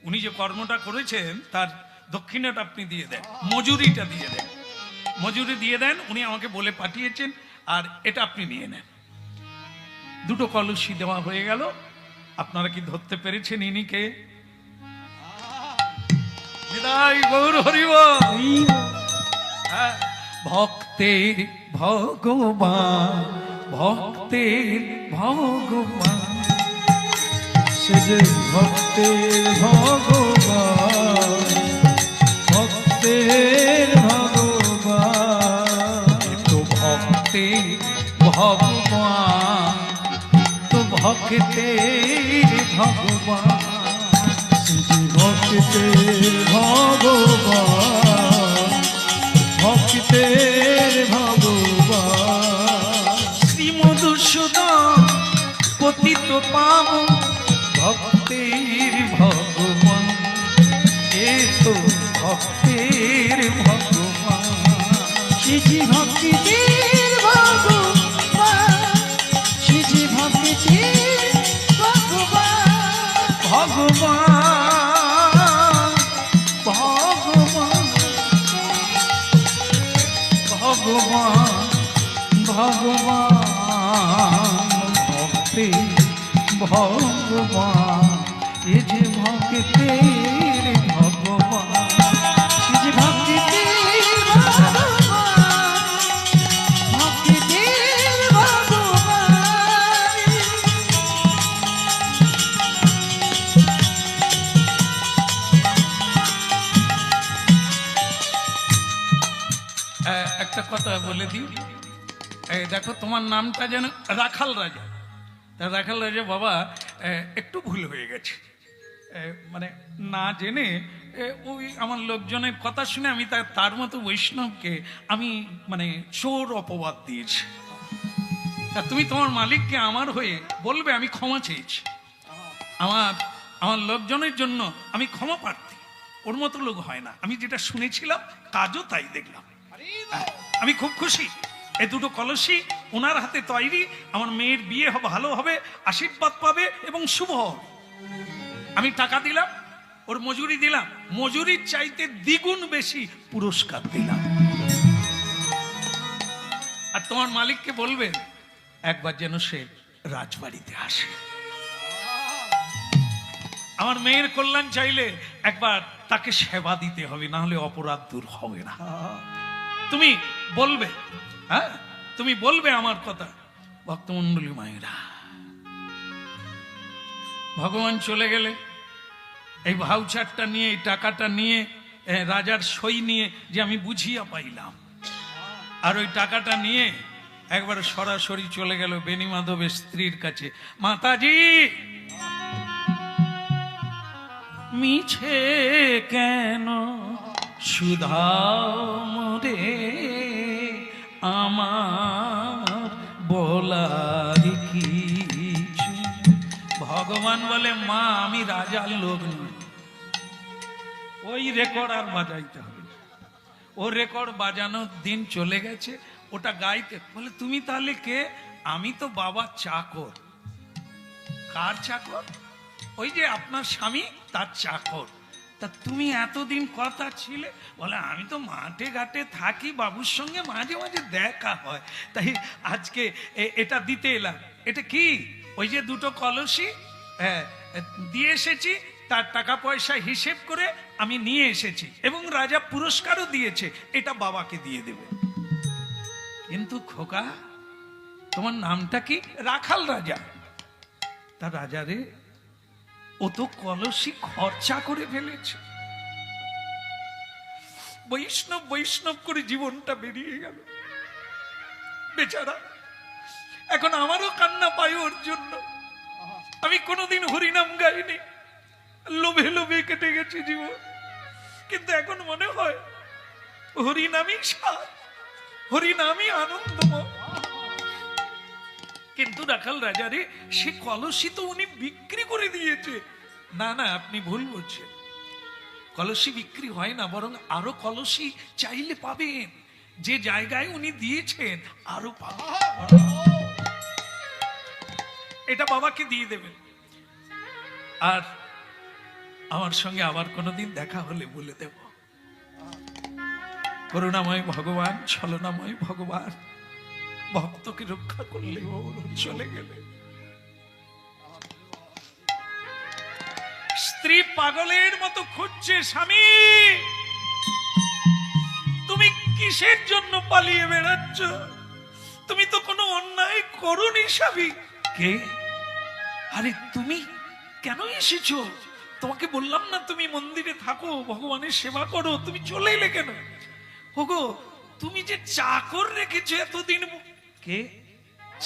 উনি যে কর্মটা করেছেন তার দক্ষিণাটা আপনি দিয়ে দেন, মজুরিটা দিয়ে দেন, মজুরি দিয়ে দেন। উনি আমাকে বলে পাঠিয়েছেন, আর এটা আপনি নিয়ে নেন। দুটো কলসি দেওয়া হয়ে গেল। আপনারা কি ধরতে পেরেছেন ইনি কে? নিতাই গৌর হরিবল। হ্যাঁ, ভক্তের ভগবান, ভক্তের ভগবান, সে যে ভক্তের ভগবান, ভক্তের ভগবান, তো ভক্তের ভগবান, তো ভক্তের ভগবান, সে যে ভক্তের ভগবান, ভক্তের ভগবান, শ্রী মধুসূদন পতিত পাবন, ভক্তের ভগবান, এ তো ভক্তের ভগবান। সে যে ভক্তির ভগবান, সে যে ভক্তির ভগবান, ভগবান ভগবান ভগবান ভগবান, ভক্তি ভগবান, এ যে ভক্তের ভগবান। সে যে ভক্তির ভগবান, ভক্তির ভগবান। একটা কথা বলে দিই, এই দেখো তোমার নামটা যেন রাখাল রাজা। তা রাখাল রাজা বাবা একটু ভুল হয়ে গেছে, মানে না জেনে ওই আমার লোকজনের কথা শুনে আমি তার মতো বৈষ্ণবকে আমি মানে চোর অপবাদ দিয়েছি। তা তুমি তোমার মালিককে আমার হয়ে বলবে আমি ক্ষমা চেয়েছি, আমার লোকজনের জন্য আমি ক্ষমা প্রার্থী। ওর মতো লোক হয় না, আমি যেটা শুনেছিলাম কাজও তাই দেখলাম। আমি খুব খুশি। এই দুটো কলসি ওনার হাতে তৈরি, আমার মেয়ের বিয়ে হবে, ভালো হবে, আশীর্বাদ পাবে এবং শুভ হবে। আমি টাকা দিলাম, ওর মজুরি দিলাম, মজুরির চাইতে দ্বিগুণ বেশি পুরস্কার দিলাম। আর তোমার মালিককে বলবেন একবার যেন সে রাজবাড়িতে আসে। আমার মেয়ের কল্যাণ চাইলে একবার তাকে সেবা দিতে হবে, না হলে অপরাধ দূর হবে না। তুমি বলবে, হ্যাঁ তুমি বলবে আমার কথা। ভক্তমন্ডলী মায়েরা, ভগবান চলে গেলে এই ভাউচারটা নিয়ে, এই টাকাটা নিয়ে, রাজার সই নিয়ে যে আমি বুঝিয়া পাইলাম, আর ওই টাকাটা নিয়ে একবার সরাসরি চলে গেল বেনি মাধবের স্ত্রীর কাছে। মাতাজি, মিছে কেন সুধাও মোরে আমার বলার কিছু। ভগবান বলে মা আমি রাজার লোক নই, ওই রেকর্ড আর বাজাইতে হবে। ও রেকর্ড বাজানোর দিন চলে গেছে, ওটা গাইতে বলে তুমি তাহলে কে? আমি তো বাবার চাকর। কার চাকর? ওই যে আপনার স্বামী তার চাকর। তা তুমি এতদিন কথা ছিলে? বলে আমি তো মাঠে ঘাটে থাকি, বাবুর সঙ্গে মাঝে মাঝে দেখা হয়, তাই আজকে এটা দিতে এলাম। এটা কি? ওই যে দুটো কলসি দিয়ে এসেছি, তার টাকা পয়সা হিসেব করে আমি নিয়ে এসেছি, এবং রাজা পুরস্কারও দিয়েছে, এটা বাবাকে দিয়ে দেবে। কিন্তু খোকা তোমার নামটা কি? রাখাল রাজা। তা রাজা রে, ও তো কলসি খরচা করে ফেলেছে, বৈষ্ণব বৈষ্ণব করে জীবনটা বেরিয়ে গেল বেচারা। এখন আমারও কান্না পায় ওর জন্য। আমি কোনোদিন হরিনাম গাইনি, লোভে লোভে কেটে গেছে জীবন, কিন্তু এখন মনে হয় হরিনামই সার, হরিনামই আনন্দময়। কিন্তু রাখাল রাজারে সে কলসি তো উনি বিক্রি করে দিয়েছে। না না, আপনি ভুল বলছেন, কলসি বিক্রি হয় না, বরং আরো কলসি চাইলে পাবেন। যে জায়গায় উনি দিয়েছেন আরো পাবেন, এটা বাবাকে দিয়ে দেবেন। আর আমার সঙ্গে আবার কোনোদিন দেখা হলে বলে দেব, করুণাময় ভগবান, ছলনাময় ভগবান ভক্তকে রক্ষা করলে চলে গেলে। স্ত্রী পাগলের মতো খুঁজছে, স্বামী তুমি কিসের জন্য পালিয়ে বেড়াচ্ছ? তুমি তো কোনো অন্যায় করোনি স্বামী। কে? আরে তুমি কেন এসেছো? তোমাকে বললাম না তুমি মন্দিরে থাকো, ভগবানের সেবা করো, তুমি চলে এলে কেন? ওগো তুমি যে চাকর রেখেছো এতদিন। কে?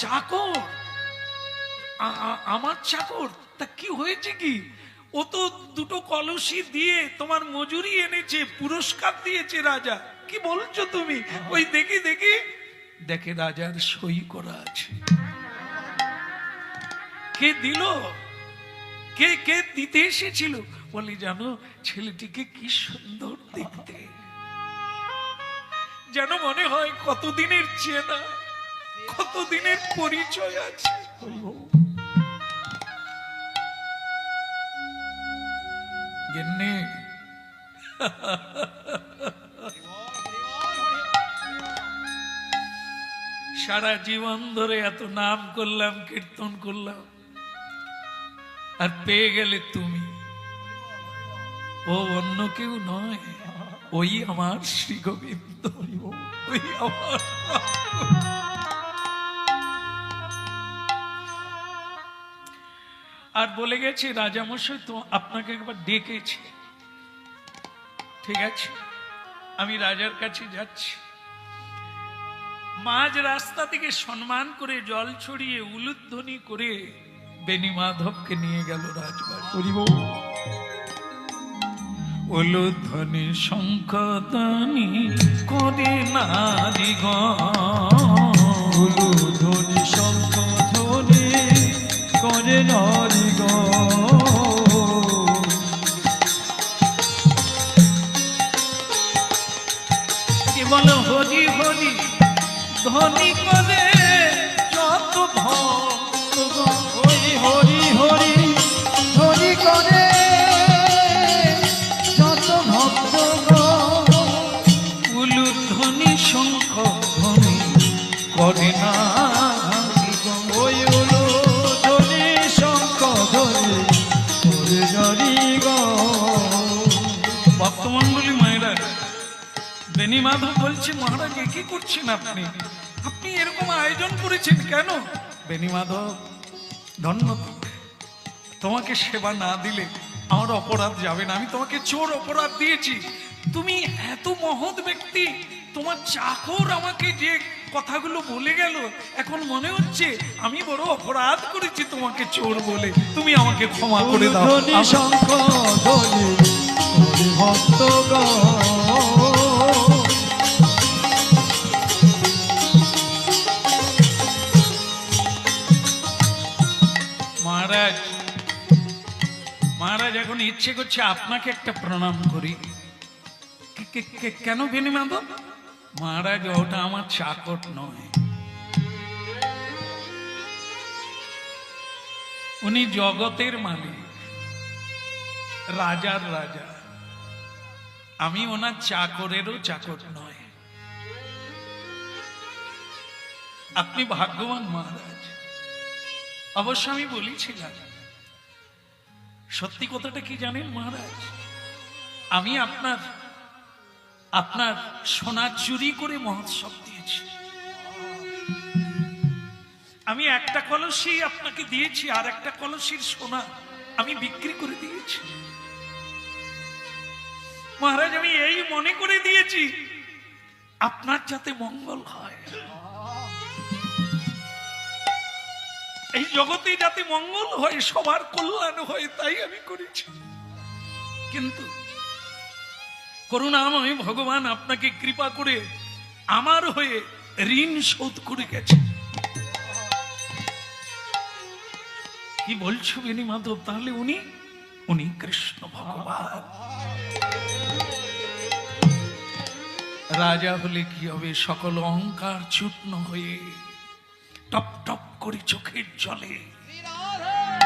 চাকর? আমার চাকর? তা কি হয়েছে কি? ও তো দুটো কলসি দিয়ে তোমার মজুরি এনেছে, পুরস্কার দিয়েছে রাজা। কি বলছো তুমি? ওই দেখি দেখি, দেখে রাজার সই করা আছে। কে দিল? কে কে দিতে এসেছিল? বলি জানো, ছেলেটিকে কি সুন্দর দেখতে, যেন মনে হয় কতদিনের চেনা, কতদিনের পরিচয় আছে। গিন্নি সারা জীবন ধরে এত নাম করলাম, কীর্তন করলাম, আর পেয়ে গেলে তুমি। ও অন্য কেউ নয়, ওই আমার শ্রী গোবিন্দ, ওই আমার। আর বলে গেছে রাজামশাই তো আপনাকে একবার ডেকেছে। ঠিক আছে, আমি রাজার কাছে যাচ্ছি। মাঝ রাস্তা থেকে সম্মান করে জল ছড়িয়ে উলুধ্বনি করে বেনি মাধবকে নিয়ে গেল রাজবাড়ি। উলুধ্বনি শঙ্খধ্বনি করে নারীগণ, উলুধ্বনি শঙ্খধ্বনি করে নারীগণ। কেবল হরি হরি ধ্বনি করে যত ভক্তগণ। ওই হরি হরি ধ্বনি করে যত ভক্তগণ। উলুধ্বনি শঙ্খধ্বনি করে নারীগণ। ওই উলুধ্বনি শঙ্খধ্বনি করে নারীগণ। ভক্তমন্ডলী মায়েরা, বেনি মাধব বলছে মহারাজ কি করছেন আপনি? আপনি এরকম আয়োজন করেছেন কেন? বেনি মাধব, ধন্য তোমাকে সেবা না দিলে আমার অপরাধ যাবে না। আমি তোমাকে চোর অপরাধ দিয়েছি। তুমি এত মহৎ ব্যক্তি, তোমার চাকর আমাকে যে কথাগুলো বলে গেল, এখন এখন মনে হচ্ছে আমি বড় অপরাধ করেছি তোমাকে চোর বলে, তুমি আমাকে ক্ষমা করে দাও। ধ্বনি শঙ্খ ধ্বনি হরি ভক্ত মহারাজ, মহারাজ এখন ইচ্ছে করছে আপনাকে একটা প্রণাম করি। কেন বেনি মাধব? মহারাজ ওটা আমার চাকর নয়, উনি জগতের মালিক, রাজার রাজা। আমি ওনার চাকরেরও চাকর নয়। আপনি ভাগ্যবান মহারাজ। অবশ্য আমি বলেছিলাম, সত্যি কথাটা কি জানেন মহারাজ? আমি আপনার সোনা চুরি করে মহোৎসব দিয়েছি। আমি একটা কলসি আপনাকে দিয়েছি, আর একটা কলসির সোনা আমি বিক্রি করে দিয়েছি। মহারাজ আমি এই মনে করে দিয়েছি আপনার যাতে মঙ্গল হয়, এই জগতে যাতে মঙ্গল হয়, সবার কল্যাণ হয়, তাই আমি করেছি। কিন্তু করুণাময় ভগবান আপনাকে কৃপা করে আমার হয়ে ঋণ শোধ করে গেছে। কি বলছো বেনি মাধব? তাহলে উনি কৃষ্ণ ভগবান। রাজা হলে কি হবে? সকল অহংকার চূর্ণ হয়ে টপ টপ করে চোখের জলে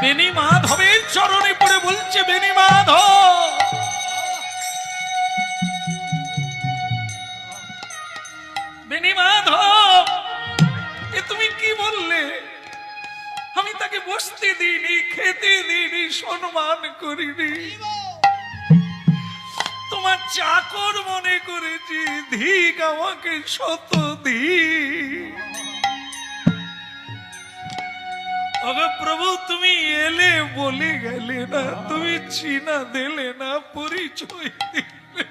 বেনি মাধবের চরণে পড়ে বলছে, বেনি মাধব, বেনি মাধব, এ তুমি কি বললে? আমি তাকে বসতে দিইনি, খেতে দিইনি, সম্মান করিনি, তোমার চাকর মনে করেছি। ধিক আমাকে শত ধিক। ওগো প্রভু, তুমি এলে বলে গেলে না, তুমি চিনা দিলে না, পরিচয় দিলে।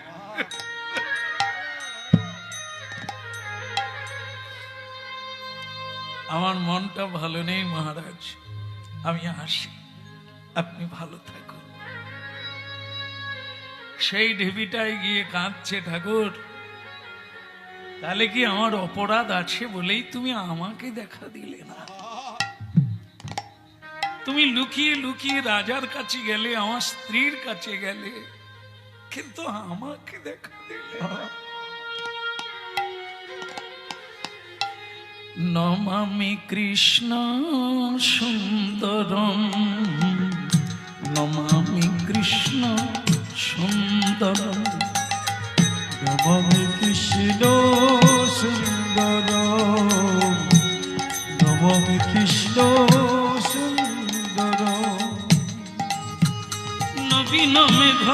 আমার মনটা ভালো নেই মহারাজ, আমি আসি, আপনি ভালো থাকুন। সেই ঢেবিটায় গিয়ে কাঁদছে, ঠাকুর তাহলে কি আমার অপরাধ আছে বলেই তুমি আমাকে দেখা দিলে না? তুমি লুকিয়ে লুকিয়ে রাজার কাছে গেলে, আমার স্ত্রীর কাছে গেলে, কিন্তু আমাকে দেখা দিলে না। নমামি কৃষ্ণ সুন্দরম, নমামি কৃষ্ণ সুন্দরম, নমামি কৃষ্ণ সুন্দর, নমামি কৃষ্ণ সুন্দর। নবীন মেঘ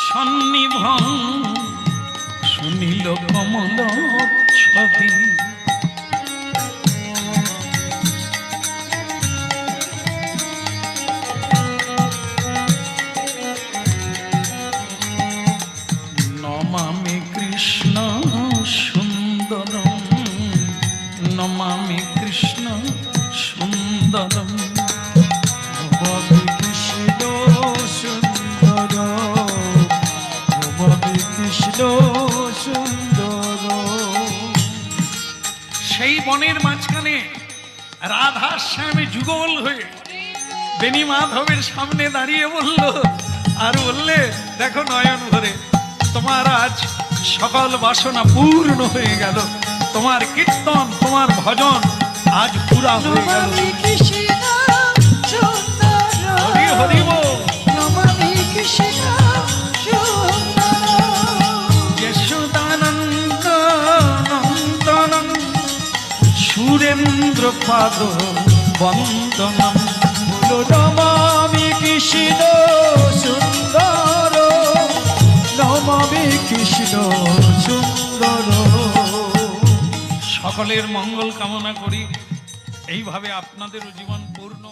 সন্নিভং, শুনিল কমল ছবি, নমামি কৃষ্ণ সুন্দরম, নমামি কৃষ্ণ সুন্দরম, নমামি কৃষ্ণ সুন্দর, নমামি কৃষ্ণ সুন্দর। সেই বনের মাঝখানে রাধা শ্যামে যুগল হয়ে বেনি মাধবের সামনে দাঁড়িয়ে বলল, আর বললে, দেখো নয়ন ভরে, তোমার আজ সকল বাসনা পূর্ণ হয়ে গেল, তোমার কীর্তন, তোমার ভজন আজ পুরা হয়ে গেল। নমামি কৃষ্ণ সুন্দর, হরি হরি বল। নমামি কৃষ্ণ সুন্দর, যশোদানন্দ নন্দনম, সুরেন্দ্র পাদ বন্দনম, বলো নমামি কৃষ্ণ সুন্দর, নমামি কৃষ্ণ সুন্দর। সকলের মঙ্গল কামনা করি। এইভাবে আপনাদেরও জীবন পূর্ণ